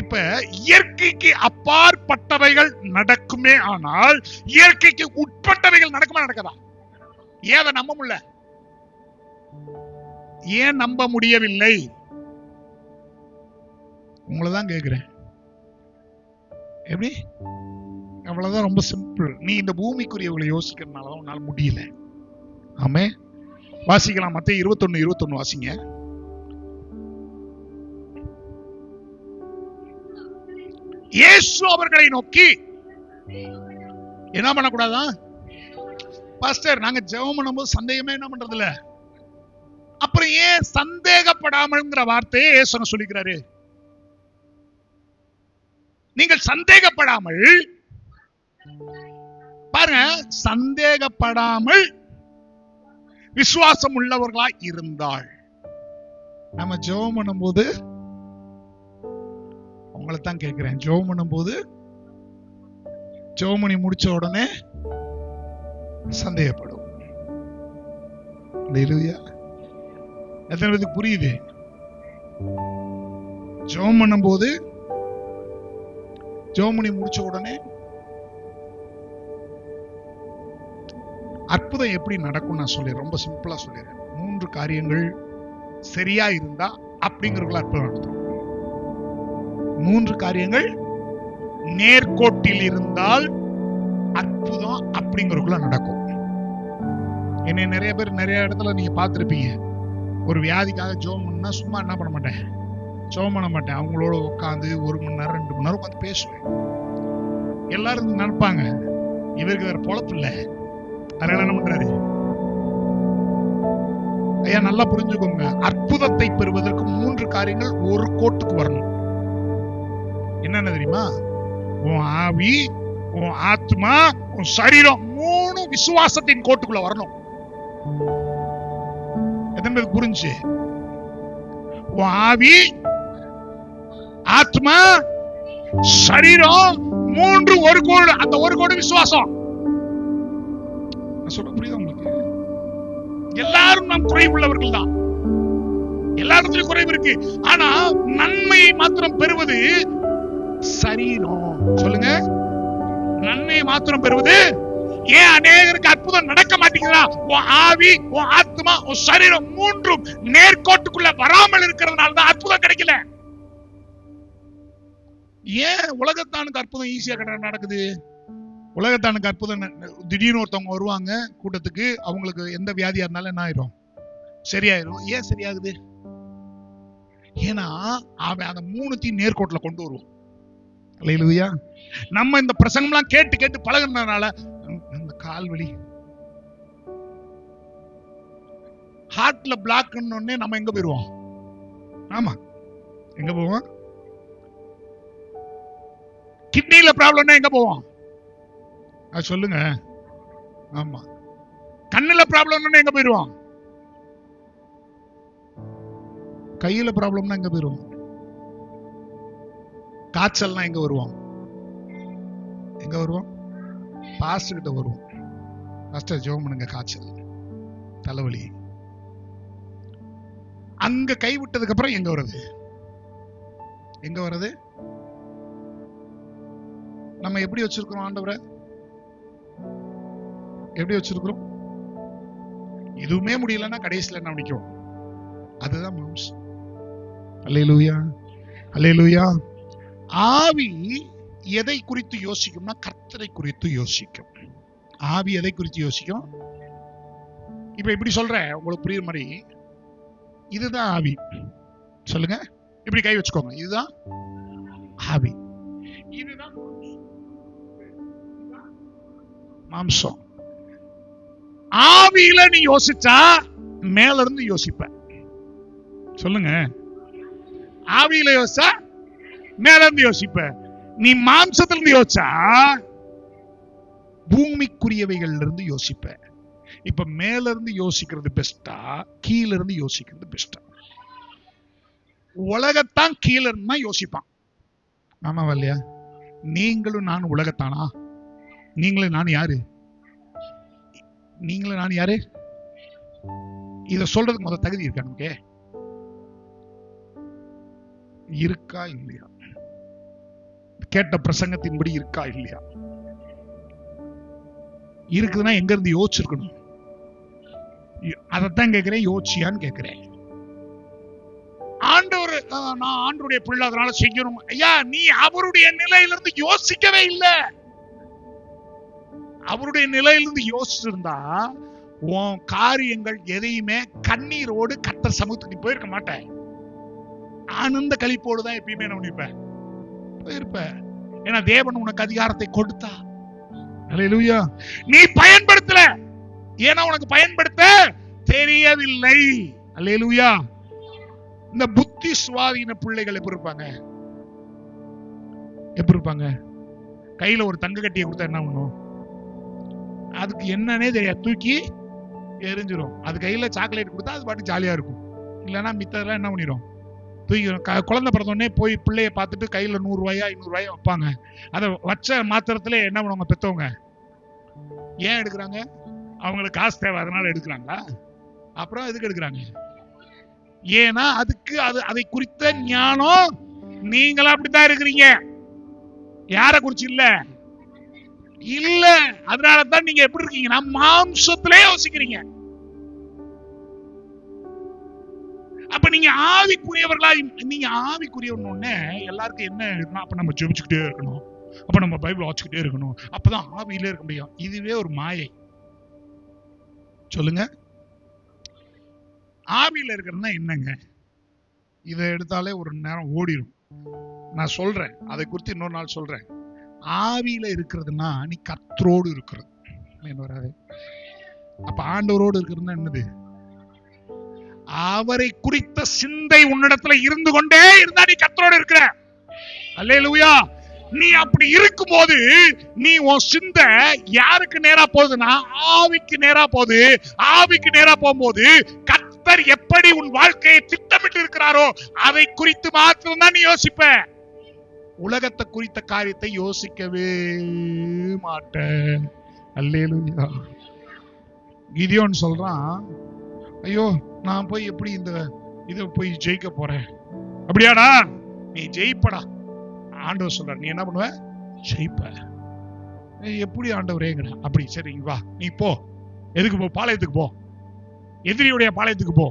Speaker 1: இப்ப இயற்கைக்கு அப்பாற்பட்டவைகள் நடக்குமே, ஆனால் இயற்கைக்கு உட்பட்டவைகள் நடக்குமா நடக்கதா? ஏன் நம்ப முடியல? ஏன் நம்ப முடியவில்லை? உங்களதான் கேக்குறேன். எப்படி? அவ்வளவுதான், ரொம்ப சிம்பிள். நீ இந்த பூமிக்குரியவங்களை யோசிக்கிறதுனால உன்னால முடியல. ஆமே. வாசிக்கலாம். மத்தேயு 21:21 வாசிங்க. இயேசு அவர்களை நோக்கி என்ன பண்ணக்கூடாதா? பாஸ்டர், நாங்க ஜெபம் பண்ணும்போது சந்தேகமே என்ன பண்றது இல்ல. அப்புறம் ஏன் சந்தேகப்படாமல்ங்கிற வார்த்தையை இயேசு சொல்லிக்கிறாரு? நீங்கள் சந்தேகப்படாமல் பாருங்க, சந்தேகப்படாமல் விசுவாசம் உள்ளவர்களாய் இருந்தால். நம்ம ஜெபம் பண்ணும்போது உங்களை தான் கேட்கிறேன், ஜெபம் பண்ணும்போது ஜெபம் பண்ணி முடிச்ச உடனே சந்தேகப்படும். எத்தனை பேருக்கு புரியுது? ஜெபம் பண்ணும்போது ஜெபம் பண்ணி முடிச்ச உடனே அற்புதம் எப்படி நடக்கும் நான் சொல்லிடுறேன். ரொம்ப சிம்பிளா சொல்லிடுறேன். 3 காரியங்கள் சரியா இருந்தா அப்படிங்கிறவங்கள அற்புதம் நடத்தும். 3 காரியங்கள் நேர்கோட்டில் இருந்தால் அற்புதம் அப்படிங்கிறவங்கள நடக்கும். என்னை நிறைய பேர் நிறைய இடத்துல நீங்க பார்த்திருப்பீங்க. ஒரு வியாதிக்காக ஜெபம் பண்ணா சும்மா என்ன பண்ண மாட்டேன், ஜெபம் பண்ண மாட்டேன். அவங்களோட உட்காந்து 1 மணி நேரம் 2 மணி நேரம் உட்காந்து பேசுவேன். எல்லாரும் நினைப்பாங்க இவருக்கு வேற பொழப்பு இல்ல, அதனால என்ன பண்றாரு. ஐயா நல்லா புரிஞ்சுக்கோங்க, அற்புதத்தை பெறுவதற்கு 3 காரியங்கள் ஒரு கோட்டுக்கு வரணும். என்னென்ன தெரியுமா? உன் ஆவி, உன் ஆத்மா, உன் சரீரம் 3 விசுவாசத்தின் கோட்டுக்குள்ள வரணும். எத்தனை பேருக்கு புரிஞ்சு? உன் ஆவி, ஆத்மா, சரீரம் 3 ஒரு கோடு. அந்த ஒரு கோடு விசுவாசம். சொல்ல புரியுதா உங்களுக்கு? எல்லாரும் நாம் குறைவு உள்ளவர்கள் தான். எல்லாருக்கும் குறைவு இருக்கு. ஆனா நன்மையை மாத்திரம் பெறுவது சரீரம். சொல்லுங்க, நன்மையை மாத்திரம் பெறுவது. ஏன் அநேகருக்கு அற்புதம் நடக்க மாட்டேங்குதா? உன் ஆவி, உன் ஆத்மா, உன் சரீரம் 3 நேர்கோட்டுக்குள்ள வராமல் இருக்கிறதுனால தான் அற்புதம் கிடைக்கல. ஏன் உலகத்தானுக்கு அற்புதம் ஈஸியா நடக்குது? உலகத்தானுக்கு அற்புதம் திடீர்னு ஒருத்தவங்க வருவாங்க கூட்டத்துக்கு, அவங்களுக்கு எந்த வியாதியா இருந்தாலும் என்ன ஆயிரும்? சரியாயிரும். ஏன் சரியாகுது? ஏன்னா அவன் அந்த 3 நேர்கோட்டுல கொண்டு வருவோம். அல்லேலூயா. நம்ம இந்த பிரசங்கம்லாம் கேட்டு கேட்டு பழகுனதுனால இந்த கால்வலி, ஹார்ட்ல பிளாக் நம்ம எங்க போயிருவோம்? ஆமா, எங்க போவோம்? கிட்னில ப்ராப்ளம்னா எங்க போவோம்? அது சொல்லுங்க. ஆமா. கண்ணுல ப்ராப்ளம்னா எங்க போயிருவோம்? கையில ப்ராப்ளம்னா எங்க போயிருவோம்? காய்ச்சல்னா எங்க வருவோம்? எங்க வருவோம்? பாஸ்டர் கிட்ட வருவோம். பாஸ்டர் ஜெபம் பண்ணுங்க, காய்ச்சல், தலைவலி. அங்க கை விட்டதுக்கு அப்புறம் எங்க வருது? எங்க வருது? நம்ம எப்படி வச்சிருக்கிறோம் ஆண்டவரை? எப்படி வச்சிருக்கிறோம்? எதுவுமே முடியலன்னா கடைசியில என்ன நினைக்கும்? அதுதான் மாம்சம். அல்லேலூயா, அல்லேலூயா. ஆவி எதை குறித்து யோசிக்கும்னா கர்த்தரை குறித்து யோசிக்கும். ஆவி எதை குறித்து யோசிக்கும்? இப்ப இப்படி சொல்றேன் உங்களுக்கு புரியுற மாதிரி, இதுதான் ஆவி. சொல்லுங்க, இப்படி கை வச்சுக்கோங்க, இதுதான் ஆவி, இதுதான் மாம்சம். ஆவியில நீ யோசிச்சா மேல இருந்து யோசிப்ப. சொல்லுங்க, ஆவியில யோசிச்சா மேல இருந்து யோசிப்ப. நீ மாம்சத்துல இருந்து யோசிச்சா பூமிக்குரியவைகள் இருந்து யோசிப்ப. இப்ப மேல இருந்து யோசிக்கிறது பெஸ்டா, கீழ இருந்து யோசிக்கிறது பெஸ்டா? உலகத்தான் கீழ இருந்தா யோசிப்பான். ஆமா இல்லையா? நீங்களும் நான் உலகத்தானா? நீங்களும் நான் யாரு? நீங்களும் நான் யாரு? இத சொல்றதுக்கு முதல் தகுதி இருக்கா நமக்கு? இருக்கா இல்லையா? கேட்ட பிரசங்கத்தின்படி இருக்கா இல்லையா? இருக்குதுன்னா எங்க இருந்து யோசிச்சிருக்கணும்? அதத்தான் கேட்கிறேன், யோசிச்சியான்னு கேட்கிறேன். ஆண்டவர், நான் ஆண்டவருடைய பிள்ளை அதனால செய்யணும். ஐயா, நீ அவருடைய நிலையிலிருந்து யோசிக்கவே இல்லை. அவருடைய நிலையிலிருந்து யோசிச்சிருந்தா உன் காரியங்கள் எதையுமே கண்ணீரோடு கர்த்தர் சமூகத்துக்கு நீ போயிருக்க மாட்டேன். ஆனந்த களிப்போடு தான் எப்பயுமே நான் நினைப்பேன் போயிருப்ப. ஏன்னா தேவன் உனக்கு அதிகாரத்தை கொடுத்தா. அல்லேலூயா. நீ பயன்படுத்தல, ஏன்னா உனக்கு பயன்படுத்த தெரியவில்லை. அல்லேலூயா. இந்த புத்தி சுவாதீன பிள்ளைகள் எப்படி இருப்பாங்க? எப்படி இருப்பாங்க? கையில ஒரு தங்க கட்டியை கொடுத்தா என்ன பண்ணும்? அதுக்கு என்னன்னே தெரியாது, தூக்கி எரிஞ்சிரும். அது கையில சாக்லேட் கொடுத்தா அது பாட்டு ஜாலியா இருக்கும். இல்லைன்னா மித்ததெல்லாம் என்ன பண்ணிடும்? தூக்கி. குழந்தை பிறந்தோடனே போய் பிள்ளைய பார்த்துட்டு கையில 100 ரூபாயா 200 ரூபாயா வைப்பாங்க. அதை வச்ச மாத்திரத்துல என்ன பண்ணுவாங்க பெத்தவங்க? ஏன் எடுக்கிறாங்க? அவங்களுக்கு காசு தேவை, அதனால எடுக்கிறாங்களா? அப்புறம் எதுக்கு எடுக்கிறாங்க? ஏன்னா அதுக்கு அதை குறித்த ஞானம். நீங்களா அப்படித்தான் இருக்கிறீங்க. யார குறிச்சு இல்ல இல்ல. அதனாலதான் நீங்க எப்படி இருக்கீங்கன்னா மாம்சத்திலே யோசிக்கிறீங்க. அப்ப நீங்க ஆவிக்குரியவர்களா, நீங்க ஆவிக்குரியவர்னு எல்லாருக்கும் என்ன, அப்ப நம்ம ஜெபிச்சுக்கிட்டே இருக்கணும், அப்ப நம்ம பைபிள் வாசிச்சுக்கிட்டே இருக்கணும், அப்பதான் ஆவியிலே இருக்க முடியும். இதுவே ஒரு மாயை. சொல்லுங்க, ஆவியில இருக்கிறதுனா என்னங்க? இதை எடுத்தாலே ஒரு நேரம் ஓடிடும். நான் சொல்றேன், அதை குறித்து இன்னொரு நாள் சொல்றேன். ஆவியில இருக்கிறதுனா நீ கர்த்தரோடு இருக்கிறது. வராது. அப்ப ஆண்டவரோடு இருக்கிறதுனா என்னது? அவரை குறித்த சிந்தை உன்னிடத்துல இருந்து கொண்டே இருந்தா நீ கர்த்தரோடு இருக்கிற. அல்லேலூயா. நீ அப்படி இருக்கும்போது நீ உன் சிந்தை யாருக்கு நேரா போகுதுன்னா ஆவிக்கு நேரா போகுது. ஆவிக்கு நேரா போகும்போது கர்த்தர் எப்படி உன் வாழ்க்கையை திட்டமிட்டு இருக்கிறாரோ அதை குறித்து மாத்திரம் தான் நீ யோசிப்ப. உலகத்தை குறித்த காரியத்தை யோசிக்கவே மாட்டேன். அல்லேலூயா. கிதியோன் சொல்றான், ஐயோ நான் போய் எப்படி இந்த இதை போய் ஜெயிக்க போறேன்? அப்படியாடா, நீ ஜெயிப்படா. ஆண்டவர் சொல்ற, நீ என்ன பண்ணுவ? ஜெயிப்ப. எப்படி ஆண்டவரேங்கிற? அப்படி சரி வா, நீ போ. எதுக்கு போ? பாளையத்துக்கு போ, எதிரியுடைய பாளையத்துக்கு போ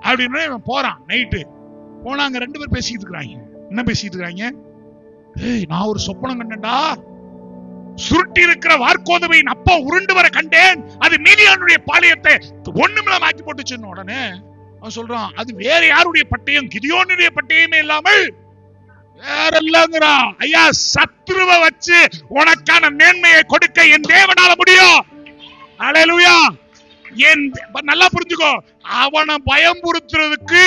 Speaker 1: அப்படின்னு இவன் போறான். நைட்டு போனாங்க, 2 பேர் பேசிட்டு இருக்கிறாங்க. என்ன பேசிட்டு இருக்காங்க? ஏய், நான் ஒரு சொப்பனம் கண்டேன்டா. சுருட்டி இருக்கிற வார்கோதுமையின் அப்பா உருண்டு வர கண்டேன். அது மீதியானுடைய பாளையத்தை ஒண்ணுமில்லாம ஆக்கி போட்டுச்சுன்னு உடனே அவன் சொல்றான், அது வேற யாருடைய பட்டயம்? கிதியோனுடைய பட்டயமே இல்லாமல் வேற இல்லங்கிறான். ஐயா, சத்ருவை வச்சு உனக்கான மேன்மையை கொடுக்க என் தேவனால முடியும். அல்லேலூயா. நல்லா புரிஞ்சுக்கோ, அவனை பயம்புறுத்துறதுக்கு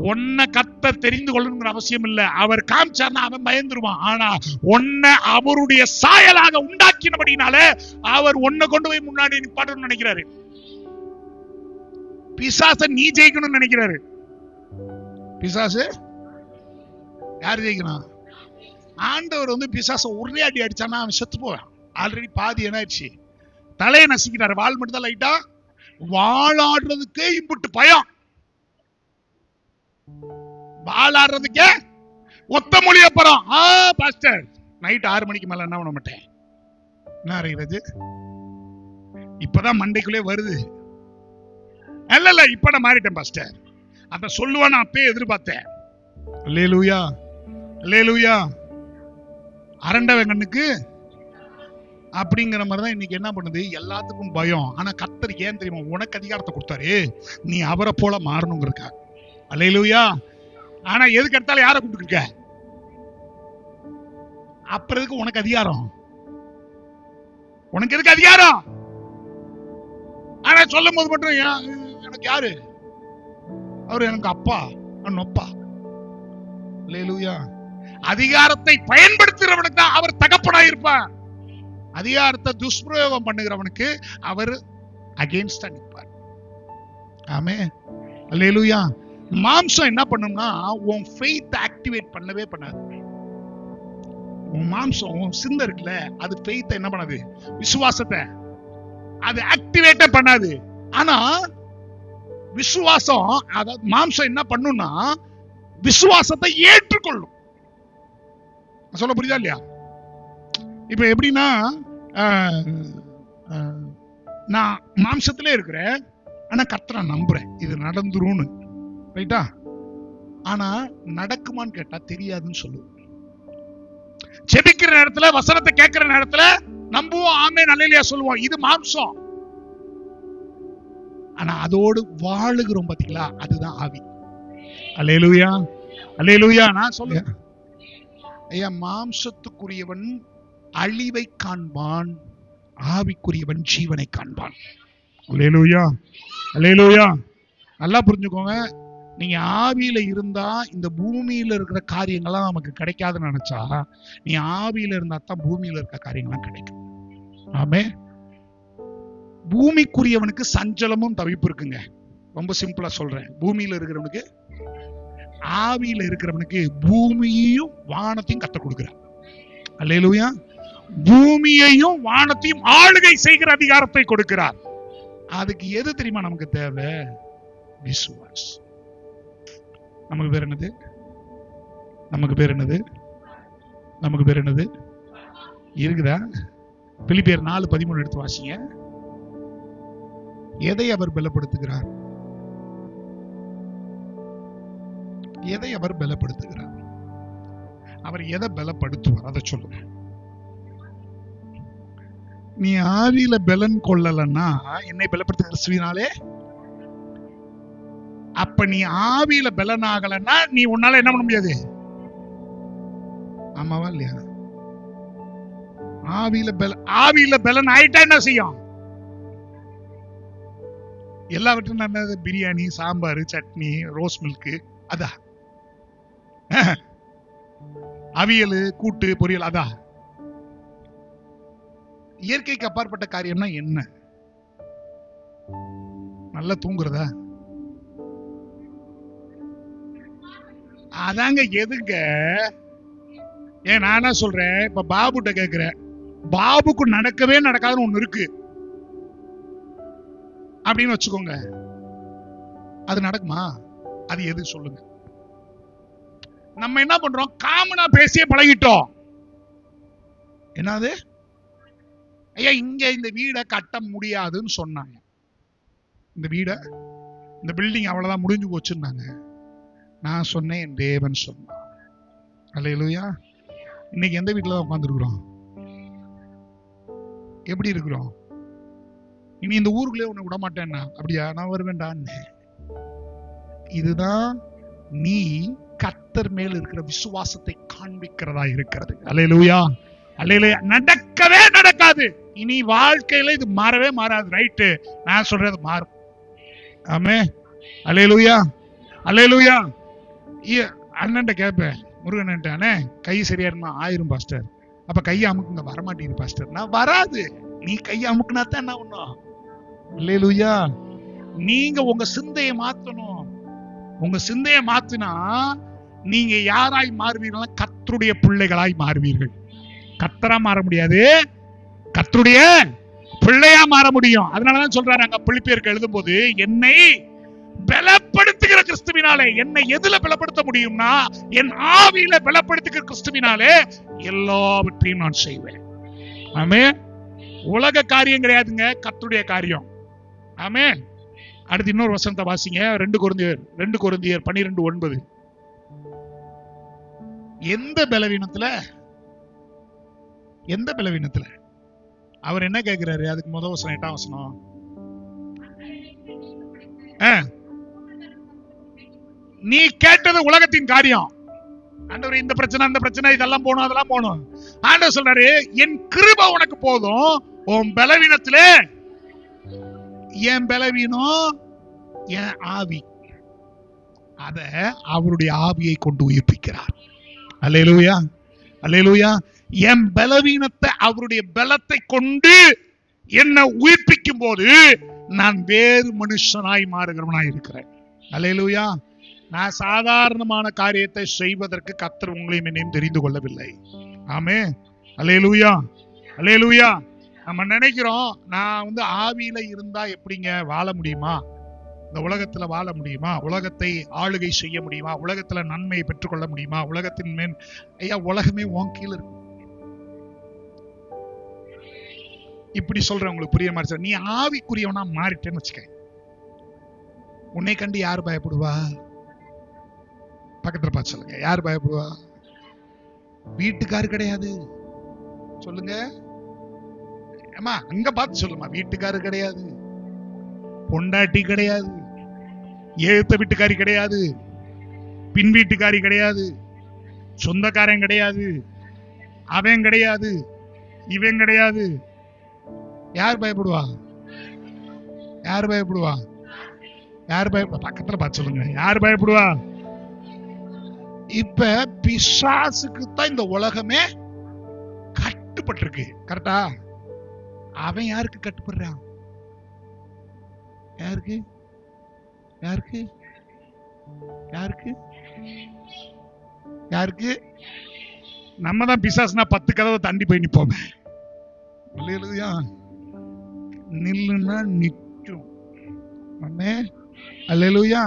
Speaker 1: உன்னை கர்த்தர் தெரிந்து கொள்ளணுங்கிற அவசியம் இல்ல. அவர் காமிச்சார்னா அவன் பயந்துருவான். ஆனா உன்னை அவருடைய சாயலாக உண்டாக்கினபடினால அவர் உன்னை கொண்டு போய் முன்னாடி நிப்பாட்டணும்னு நினைக்கிறாரு. பிசாச நீ ஜெயிக்கணும்னு நினைக்கிறாரு. பிசாசு யாரு ஜெயிக்கணும்? ஆண்டவர் பிசாச ஒரே அடி அடிச்சானா அவன் செத்து போவான். ஆல்ரெடி பாதி என்ன ஆயிடுச்சு, தலையை நசிக்கிறாரு. வால் மட்டும் தான் லைட்டா. வாழாடுறதுக்கே இம்புட்டு பயம். வாழாடுறதுக்கே ஒத்த மொழிய போறோம். பாஸ்டர், நைட் 6 மணிக்கு மேல என்ன பண்ண மாட்டேன். என்ன அறிகிறது? இப்பதான் மண்டைக்குள்ளே வருது. இல்ல இப்ப நான் மாறிட்டேன் பாஸ்டர். அத சொல்லுவான்னு அப்பயே எதிர்பார்த்தேன். அல்லேலூயா, அல்லேலூயா. அரண்ட வெங்கனுக்கு அப்படிங்கிற மாதிரிதான் இன்னைக்கு என்ன பண்ணுது, எல்லாத்துக்கும் பயம். ஆனா கர்த்தர் ஏன் தெரியுமா உனக்கு அதிகாரத்தை கொடுத்தாரு, நீ அவரை போல மாறணுங்கிறதுக்காக. அல்லேலூயா. ஆனா எதுக்கு எடுத்தாலும் யாரை கூப்பிட்டு, அப்புறம் எதுக்கு உனக்கு அதிகாரம்? உனக்கு எதுக்கு அதிகாரம்? ஆனா சொல்லும் போது மட்டும் எனக்கு யாரு அவரு, எனக்கு அப்பா நொப்பா. அல்லேலூயா. அதிகாரத்தை பயன்படுத்துகிறவனுக்கு தான் அவர் தகப்பனா இருப்பார். அதிகாரத்தை துஷ்பிரயோகம் பண்ணுகிறவனுக்கு அவர் அகைன்ஸ்டா நிற்பார். ஆமென். அல்லேலூயா. மாம்சம் என்ன பண்ணும்னா உன் ஃபெய்த் ஆக்டிவேட் பண்ணவே பண்ணாது. உன் மாம்சம், உன் சிந்தை இருக்குல்ல, அது ஃபெய்த் என்ன பண்ணாது, விசுவாசத்தை அது ஆக்டிவேட்டே பண்ணாது. ஆனா விசுவாசம், அதாவது மாம்சம் என்ன பண்ணும்னா விசுவாசத்தை ஏற்றுக்கொள்ளும். சொல்ல புரியுதா இல்லையா? இப்ப எப்படின்னா, நான் மாம்சத்திலே இருக்கிறேன், ஆனா கர்த்தரை நம்புறேன் இது நடந்துரும்னு, ரைட்டா? ஆனா நடக்குமான்னு கேட்டா தெரியாதுன்னு சொல்லுவேன். ஜெபிக்கிற நேரத்துல, வசனத்தை கேட்கிற நேரத்துல நம்புவோம், ஆமென் அல்லேலூயா சொல்லுவோம், இது மாம்சம். ஆனா அதோடு வாழுகிறோம் பாத்தீங்களா, அதுதான் ஆவி. அல்லேலூயா, அல்லேலூயா. நான் சொல்லுவேன், ஐயா, மாம்சத்துக்குரியவன் அழிவை காண்பான், ஆவிக்குரியவன் ஜீவனை காண்பான். அல்லேலூயா, அல்லேலூயா. நல்லா புரிஞ்சுக்கோங்க. நீங்க ஆவியில இருந்தா இந்த பூமியில இருக்கிற காரியங்கள்லாம் நமக்கு கிடைக்காதுன்னு நினைச்சா, நீ ஆவியில இருந்தா தான் பூமியில இருக்க காரியங்கள்லாம் கிடைக்கும். ஆமே. பூமிக்குரியவனுக்கு சஞ்சலமும் தவிப்பு இருக்குங்க. ரொம்ப சிம்பிளா சொல்றேன். பூமியில இருக்கிறவனுக்கு, ஆவியில இருக்கிறவனுக்கு பூமியையும் வானத்தையும் கத்த கொடுக்கிறார். அல்லேலூயா. பூமியையும் வானத்தையும் ஆளுகை செய்கிற அதிகாரத்தை கொடுக்கிறார். அதுக்கு எது தெரியுமா நமக்கு தேவை? விசுவாசம். நமக்கு பேர் என்னது? நமக்கு பேர் என்னது? நமக்கு பேர் என்னது இருக்குதா? பிலிப்பியர் 4:13 எடுத்து வாசிங்க. எதை அவர் பலப்படுத்துகிறார்? எதை அவர் பலப்படுத்துகிறார்? அவர் எதை பலப்படுத்துவார் அதை சொல்லுங்க. நீ ஆவியில பலன் கொள்ளலன்னா என்னை பலப்படுத்த கிறிஸ்துவினாலே. அப்ப நீ ஆவியில பலன் ஆகலன்னா நீ உன்னால என்ன பண்ண முடியாது. ஆமாவா இல்லையா? ஆவியில பலன் ஆயிட்டா என்ன செய்யும்? எல்லாவற்றும் நல்லது. பிரியாணி, சாம்பார், சட்னி, ரோஸ் மில்க், அதா அவியல், கூட்டு, பொரியல், அதா. இயற்கைக்கு அப்பாற்பட்ட காரியம்னா என்ன? நல்லா தூங்குறதா? அதாங்க. எதுங்க? ஏன் நானா சொல்றேன், இப்ப பாபுட்ட கேக்குறேன், பாபுக்கு நடக்கவே நடக்காதுன்னு ஒண்ணு இருக்கு அப்படின்னு வச்சுக்கோங்க, அது நடக்குமா? அது எது சொல்லுங்க? நம்ம என்ன பண்றோம்? காமனா பேசியே பழகிட்டோம். என்னது? ஐயா, இங்க இந்த வீடை கட்ட முடியாதுன்னு சொன்னாங்க. இந்த வீட, இந்த பில்டிங் அவ்வளவுதான் முடிஞ்சு போச்சுன்னாங்க. நான் சொன்னேன், என் தேவன் சொன்னான். அல்லேலூயா. இன்னைக்கு எந்த வீட்டுல தான் உட்கார்ந்துருக்கிறோம்? எப்படி இருக்கிறோம்? இனி இந்த ஊருக்குள்ளே உன்னை விட மாட்டேன்னா, அப்படியா? நான் வருவேன்டான்னு. இதுதான் நீ கர்த்தர் மேல் இருக்கிற விசுவாசத்தை காண்பிக்கிறதா இருக்கிறது. அல்லேலூயா, அல்லேலூயா. நடக்கவே நடக்காது. இனி வாழ்க்கையில இது மாறவே மாறாது. ரைட்டு, நான் சொல்றது மாறும். ஆமே. அல்லேலூயா, அல்லேலூயா. அண்ணன்ட்ட கேட்பேன், முருகன்ட்டானே கை சரியா இருந்தா 1000 பாஸ்டர். அப்ப கையை அமுக்குங்க. வரமாட்டேங்குது பாஸ்டர். நான் வராது. நீ கையை அமுக்குனா தான் என்ன ஒண்ணும். அல்லேலூயா. நீங்க உங்க சிந்தையை மாத்தணும். உங்க சிந்தையை மாத்தினா நீங்க யாராய் மாறுவீர்கள்? கர்த்தருடைய பிள்ளைகளாய் மாறுவீர்கள். கர்த்தரா மாற முடியாது, கர்த்தருடைய பிள்ளையா மாற முடியும். அதனாலதான் சொல்றாரு அங்க பிலிப்பியருக்கு எழுதும் போது, என்னை பலப்படுத்துகிற கிறிஸ்துவினாலே. என்னை எதுல பலப்படுத்த முடியும்னா, என் ஆவியில பலப்படுத்துகிற கிறிஸ்துவினாலே எல்லாவற்றையும் நான் செய்வேன். ஆமே. உலக காரியம் கிடையாதுங்க, கர்த்தருடைய காரியம். ஆமே. அடுத்து இன்னொரு வசனத்தை வாசிங்க. 2 கொரிந்தியர் 12:9. எந்த பலவீனத்துல அவர் என்ன கேட்கிறாரு? அதுக்கு முதல் வசனம் 8ஆம் வசனம். நீ கேட்டது உலகத்தின் காரியம். ஆண்டவர் இந்த பிரச்சனை அந்த பிரச்சனை இதெல்லாம் போகணும் அதெல்லாம் போகணும். ஆண்டவர் சொல்றாரு, என் கிருபை உனக்கு போதும், உன் பலவீனத்திலே என் பலவீனம் என் ஆவி, அத அவருடைய ஆவியை கொண்டு உயிர்ப்பிக்கிறார். அல்லேலூயா, அல்லேலூயா. என் பலவீனத்தை அவருடைய பலத்தை கொண்டு என்னை உயிர்ப்பிக்கும் போது நான் வேறு மனுஷனாய் மாறுகிறவனாய் இருக்கிறேன். அல்லேலூயா. நான் சாதாரணமான காரியத்தை செய்வதற்கு கர்த்தர் உங்களையும் என்னையும் தெரிந்து கொள்ளவில்லை. ஆமென். அல்லேலூயா, அல்லேலூயா. நம்ம நினைக்கிறோம், நான் ஆவியில இருந்தா எப்படிங்க வாழ முடியுமா, இந்த உலகத்துல வாழ முடியுமா, உலகத்தை ஆளுகை செய்ய முடியுமா, உலகத்துல நன்மையை பெற்றுக்கொள்ள முடியுமா, உலகத்தின் மேல் ஐயா உலகமே உன் கீழ இருக்கு. இப்படி சொல்றேன் உங்களுக்கு புரிய மாதிரி. நீ ஆவிக்குரியவனா மாறிட்டேன்னு வச்சுக்க, உன்னை கண்டு யார் பயப்படுவா? பக்கத்துல பார்த்து சொல்லுங்க, யார் பயப்படுவா? வீட்டுக்காரு கிடையாது சொல்லுங்க. அம்மா அங்க பார்த்து சொல்லுமா, வீட்டுக்காரு கிடையாது, பொண்டாட்டி கிடையாது, ஏத்த வீட்டுக்காரி கிடையாது, பின் வீட்டுக்காரி கிடையாது, சொந்தக்காரன் கிடையாது, அவன் கிடையாது, இவன் கிடையாது. யார் பயப்படுவா? யார் பயப்படுவா? யார் பயப்பட? பக்கத்துல பார்த்து சொல்லுங்க, யார் பயப்படுவா? இப்ப பிசாசுக்கு தான் இந்த உலகமே கட்டுப்பட்டிருக்கு. கரெக்டா? அவன் யாருக்கு கட்டுப்படுறான்? யாருக்கு? யாருக்கு? யாருக்கு? யாருக்கு? நம்ம தான் பிசாசுனா 10 கதவை தாண்டி போய் நிப்போமே. அல்லேலூயா. நில்லுன்னா நிக்கும். அல்லேலூயா.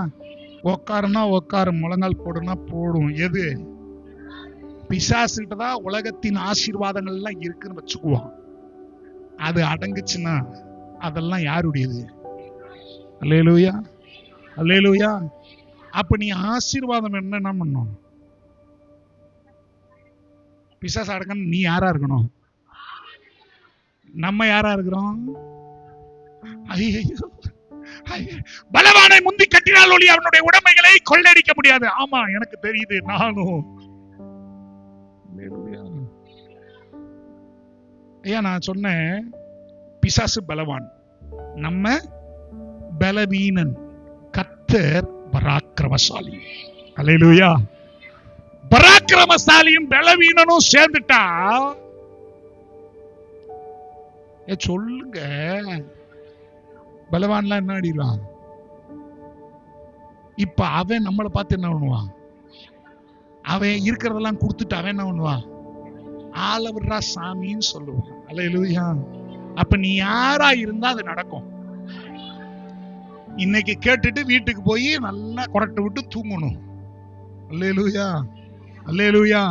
Speaker 1: உக்காருனா உக்காரும், முழங்கால் போடுனா போடும். எது? பிசாசுகிட்ட தான் உலகத்தின் ஆசீர்வாதங்கள் எல்லாம் இருக்குன்னு வச்சுக்குவான். அது அடங்குச்சுன்னா அதெல்லாம் யாருடையது? அல்லேலூயா, அல்லேலூயா. அப்ப நீ ஆசீர்வாதம் என்ன பண்ணும்? பிசாசு அடங்கணும். நீ யாரா இருக்கணும்? நம்ம யாரா இருக்கிறோம்? ஐயோ, பலவானை முந்தி கட்டினால் ஒளி அவனுடைய உடைமைகளை கொள்ளடிக்க முடியாது. ஆமா, எனக்கு தெரியுது. நானும் ஐயா நான் சொன்னேன், பிசாசு பலவான், நம்ம பலவீனன். கர்த்தர் பராக்கிரமசாலி. அல்லேலூயா. பராக்கிரமசாலியும் பலவீனனும் சேர்ந்துட்டா சொல்லுங்க, பலவான்லாம் என்ன அடிவான்? இப்ப அவன் நம்மளை பார்த்து என்ன பண்ணுவான்? அவன் இருக்கிறதெல்லாம் கொடுத்துட்டு அவன் என்ன பண்ணுவான்? ஆளவர்ரா சாமின்னு சொல்லுவான். அல்லேலூயா. அப்ப நீ யாரா இருந்தா அது நடக்கும். இன்னைக்கு கேட்டுட்டு வீட்டுக்கு போய் நல்லா கொரட்டை விட்டு தூங்கணும். அல்லேலூயா, அல்லேலூயா.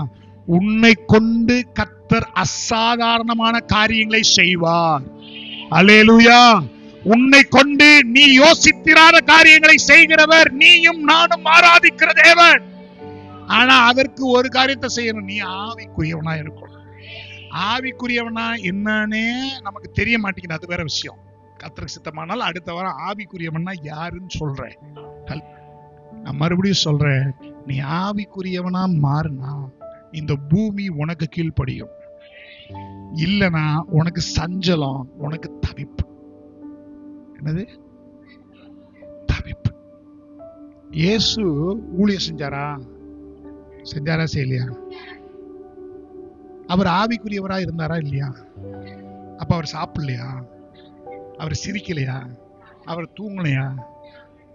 Speaker 1: உன்னை கொண்டு கர்த்தர் அசாதாரணமான காரியங்களை செய்வார். அல்லேலூயா. உன்னை கொண்டு நீ யோசித்திராத காரியங்களை செய்கிறவர் நீயும் நானும் ஆராதிக்கிற தேவன். ஆனா அதற்கு ஒரு காரியத்தை செய்யணும், நீ ஆவிக்குரியவனா இருக்கணும். ஆவிக்குரியவனா என்னன்னே நமக்கு தெரிய மாட்டேங்குது, அது வேற விஷயம். கர்த்தருக்கு சித்தமானால் அடுத்த வாரம் ஆவிக்குரியவனா யாருன்னு சொல்றேன். நான் மறுபடியும் சொல்றேன், நீ ஆவிக்குரியவனா மாறினா இந்த பூமி உனக்கு கீழ்ப்படியும். இல்லனா உனக்கு சஞ்சலம், உனக்கு தவிப்பு. என்னது? தவிப்பு. இயேசு ஊழியம் செஞ்சாரா? செஞ்சாரா செய்யலையா? அவர் ஆவிக்குரியவரா இருந்தாரா இல்லையா? அப்ப அவர் சாப்பிடலையா? அவர் சிரிக்கலையா? அவர் தூங்கலையா?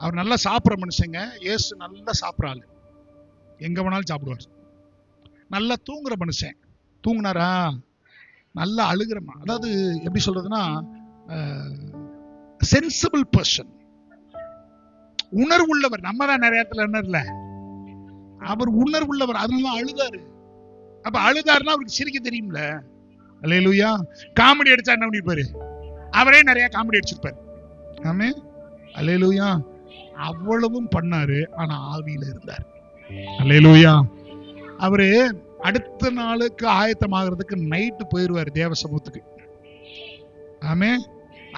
Speaker 1: அவர் நல்லா சாப்பிட்ற மனுஷங்க. இயேசு நல்லா சாப்பிட்றாள், எங்க வேணாலும் சாப்பிடுவார். நல்லா தூங்குற மனுஷன். தூங்குனாரா? நல்லா அழுகிறமா, அதாவது எப்படி சொல்றதுன்னா சென்சிபிள் பர்சன், உணர்வுள்ளவர். நம்ம தான் நிறைய இடத்துல என்ன இல்ல, அவர் உணர்வுள்ளவர், அதனால அழுதாரு. அப்ப அழுதாருன்னா அவருக்கு சிரிக்க தெரியும்ல. அல்லேலூயா. காமெடி அடிச்சா என்ன பண்ணிருப்பாரு? அவரே நிறைய காமெடி அடிச்சிருப்பாரு. ஆமே. அல்லேலூயா. அவ்வளவும் பண்ணாரு, ஆனா ஆவியில இருந்தார். அல்லேலூயா. அவரு அடுத்த நாளுக்கு ஆயத்தமாகிறதுக்கு நைட்டு போயிருவாரு தேவ சமூகத்துக்கு. ஆமே.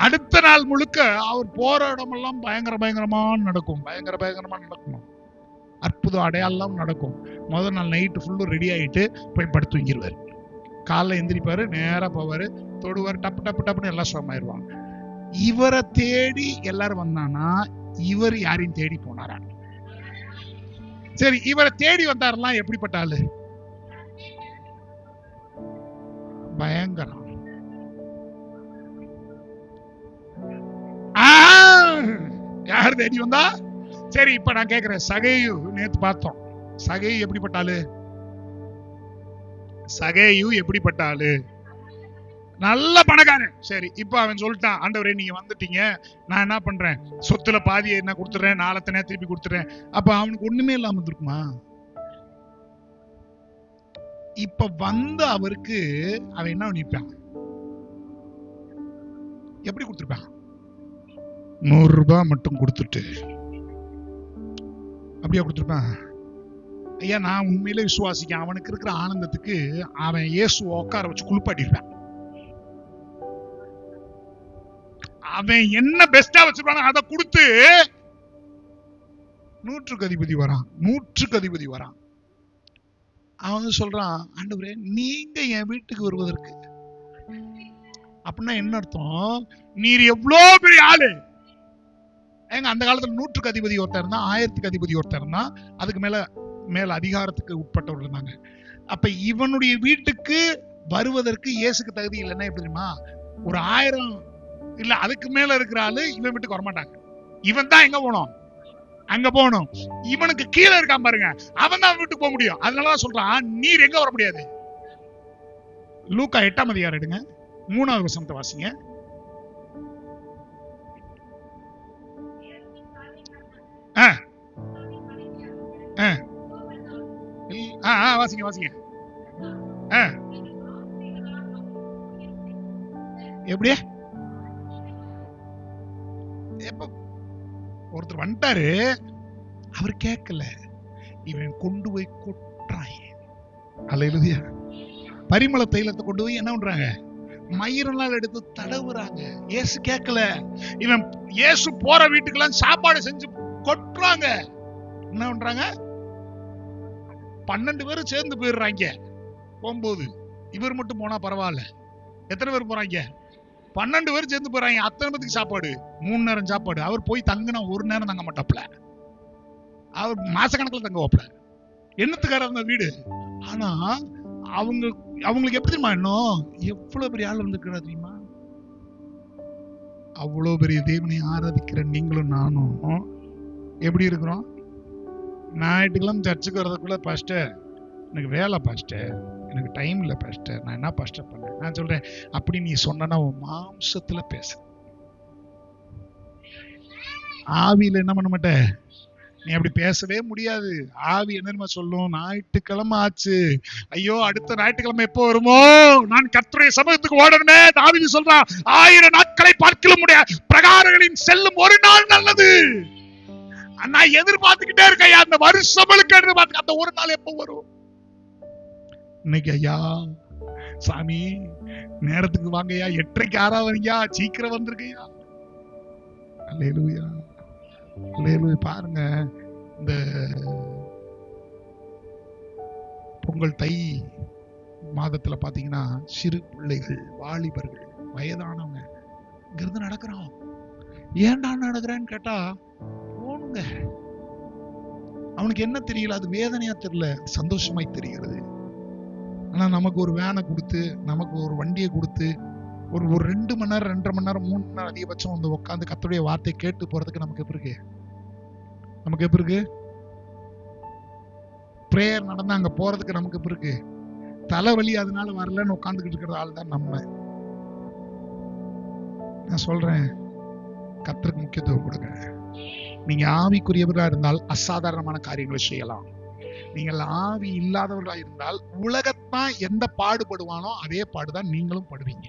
Speaker 1: அடுத்த நாள் முழுக்க அவர் போற இடமெல்லாம் பயங்கரமா நடக்கும். அற்புதம் அடையாளம் நடக்கும். முதல் நாள் நைட்டு ஃபுல்லும் ரெடி ஆகிட்டு போய் படுத்து தூங்கிடுவார். காலைல எந்திரிப்பாரு, நேரா போவாரு, தொடுவார், டப்பு டப்பு டப்புன்னு எல்லாம் சுகமாயிருவாங்க. இவரை தேடி எல்லாரும் வந்தானா இவர் யாரையும் தேடி போனாரா? சரி, இவரை தேடி வந்தாரெல்லாம் எப்படிப்பட்ட ஆளு? பயங்கரம். யார் தேடி வந்தா? சரி, இப்ப நான் கேக்குறேன், சகேயு நேத்து பார்த்தோம். சகேயு எப்படிப்பட்ட ஆளு? சகேயு எப்படிப்பட்ட ஆளு? நல்ல பணக்காரன். சரி, இப்ப அவன் சொல்லிட்டான், ஆண்டவரே நீங்க வந்துட்டீங்க, நான் என்ன பண்றேன், சொத்துல பாதியை என்ன கொடுத்துறேன், நாளத்தனே திருப்பி கொடுத்துறேன். அப்ப அவனுக்கு ஒண்ணுமே இல்லாம இருக்குமா? இப்ப வந்து அவருக்கு அவன் என்ன பண்ணிருப்பான்? எப்படி கொடுத்துருப்பான்? 100 ரூபாய் மட்டும் கொடுத்துட்டு அப்படியா கொடுத்துருப்பான்? ஐயா, நான் உண்மையிலே விசுவாசிக்க அவனுக்கு இருக்கிற ஆனந்தத்துக்கு அவன் இயேசுவை உட்கார வச்சு குளிப்பாட்டிருப்பான். அவன் என்ன பெஸ்டா வச்சிருப்பானோ அதை கொடுத்து 100க்கு அதிபதி வரான். அவன் சொல்றான், ஆண்டவரே நீங்க என் வீட்டுக்கு வருவதற்கு அப்படின்னா என்ன அர்த்தம்? நீர் எவ்வளவு பெரிய ஆளு. ஏங்க, அந்த காலத்துல 100க்கு அதிபதி ஒருத்தர் இருந்தா, 1000க்கு அதிபதி ஒருத்தர் இருந்தா, அதுக்கு மேல அதிகாரத்துக்கு உட்பட்டவர் இருந்தாங்க. அப்ப இவனுடைய வீட்டுக்கு வருவதற்கு இயேசுக்கு தகுதி இல்லைன்னா எப்படி தெரியுமா? ஒரு 1000 இல்ல அதுக்கு மேல இருக்கிற ஆளு இவன் வீட்டுக்கு வரமாட்டாங்க. இவன் தான் எங்க போனோம்? அங்க போகணும். இவனுக்கு கீழே இருக்கான் பாருங்க, அவன் தான் வீட்டுக்கு போக முடியும். அதனாலதான் சொல்றான், நீர் எங்க வர முடியாது. லூக்கா 8ஆம் அதிகாரம் எடுங்க, 3வது வசனத்தை வாசிங்க. வாசிங்க. எப்படியே ஒருத்தர் வந்துட்டாரு, அவர் கேட்கல, இவன் கொண்டு போய் கொட்டுறான். அல்லேலூயா. பரிமள தைலத்தை கொண்டு போய் என்ன பண்றாங்க? மயிரெல்லாம் எடுத்து தடவுறாங்க. இயேசு கேட்கல. இவன் இயேசு போற வீட்டுக்கெல்லாம் சாப்பாடு செஞ்சு கொட்டுறாங்க. என்ன பண்றாங்க? 12 பேரும் சேர்ந்து போயிடுறாங்க. போகும்போது இவர் மட்டும் போனா பரவாயில்ல, எத்தனை பேர் போறாங்க? 12 பேர் சேர்ந்து போறாங்க. அத்தனை பேருக்கு சாப்பாடு, 3 நேரம் சாப்பாடு. அவர் போய் தங்கினா 1 நேரம் தங்க மாட்டாப்ல, அவர் மாசக்கணக்கில் தங்க வைப்பல. என்னத்துக்கார அந்த வீடு. ஆனா அவங்களுக்கு எப்படி தெரியுமா? இன்னும் எவ்வளவு பெரிய ஆள் வந்துருக்கிறா தெரியுமா? அவ்வளவு பெரிய தேவனை ஆராதிக்கிற நீங்களும் நானும் எப்படி இருக்கிறோம்? ஞாயிற்றுக்கிழமை சர்ச்சுக்கு வர்றதுக்குள்ள, பாஸ்டர் எனக்கு வேலை, பாஸ்டர் எனக்கு டைம் இல்லை, பாஸ்டர் நான் என்ன பாஸ்டர் பண்ணேன். நான் சொல்றேன், அப்படி நீ சொன்னா உன் மாம்சத்துல பேச, ஆவியில என்ன பண்ண மாட்ட, நீ அப்படி பேசவே முடியாது. ஆவி என்ன சொல்லும்? ஞாயிற்றுக்கிழமை ஆச்சு, ஐயோ அடுத்த ஞாயிற்றுக்கிழமை எப்போ வருமோ, நான் கர்த்தருடைய சமூகத்துக்கு ஓடணுமே. தாவீது சொல்றான், 1000 நாட்களை பார்க்க முடியாது பிரகாரங்களின் செல்லும் ஒரு நாள் நல்லது. நான் எதிர்பார்த்துக்கிட்டே இருக்கேன், அந்த வருஷங்களுக்கு எதிர்பார்த்து அந்த ஒரு நாள் எப்போ வரும். இன்னைக்கு ஐயா சாமி நேரத்துக்கு வாங்கய்யா, 8:30க்கு ஆறாவதுயா, சீக்கிரம் வந்திருக்கையா. அல்லேலூயா, அல்லேலூயா. பாருங்க, இந்த பொங்கல் தை மாதத்துல பாத்தீங்கன்னா சிறு பிள்ளைகள், வாலிபர்கள், வயதானவங்க இங்கிருந்து நடக்கிறோம். ஏன்டா நடக்கிறேன்னு கேட்டா, போனுங்க. அவனுக்கு என்ன தெரியல, அது வேதனையா தெரியல, சந்தோஷமாய் தெரிகிறது. ஆனா நமக்கு ஒரு வேனை கொடுத்து, நமக்கு ஒரு வண்டியை கொடுத்து, ஒரு 2 மணி நேரம், 2.5 மணி நேரம், 3 மணி நேரம் அதிகபட்சம் வந்து உட்காந்து கர்த்தருடைய வார்த்தை கேட்டு போறதுக்கு நமக்கு எப்படி இருக்கு? பிரேயர் நடந்தா அங்க போறதுக்கு நமக்கு எப்படி இருக்கு? தலைவலி அதனால வரலன்னு உட்காந்துக்கிட்டு இருக்கிற ஆள் தான் நம்ம. நான் சொல்றேன், கர்த்தருக்கு முக்கியத்துவம் கொடுங்க. நீங்க ஆவிக்குரியவர்களா இருந்தால் அசாதாரணமான காரியங்களை செய்யலாம். நீங்கள் ஆவி இல்லாதவர்களா இருந்தால் உலகத்தான் எந்த பாடுபடுவானோ அதே பாடுதான் நீங்களும் படுவீங்க.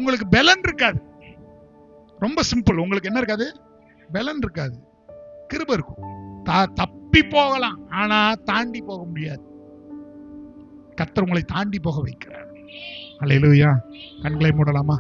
Speaker 1: உங்களுக்கு பலன் இருக்காது. ரொம்ப சிம்பிள். உங்களுக்கு என்ன இருக்காது? பலன் இருக்காது, கிருபை இருக்கும். தப்பி போகலாம், ஆனா தாண்டி போக முடியாது. கர்த்தர் உங்களை தாண்டி போக வைக்கிறார். அல்லேலூயா. கண்களை மூடலாமா?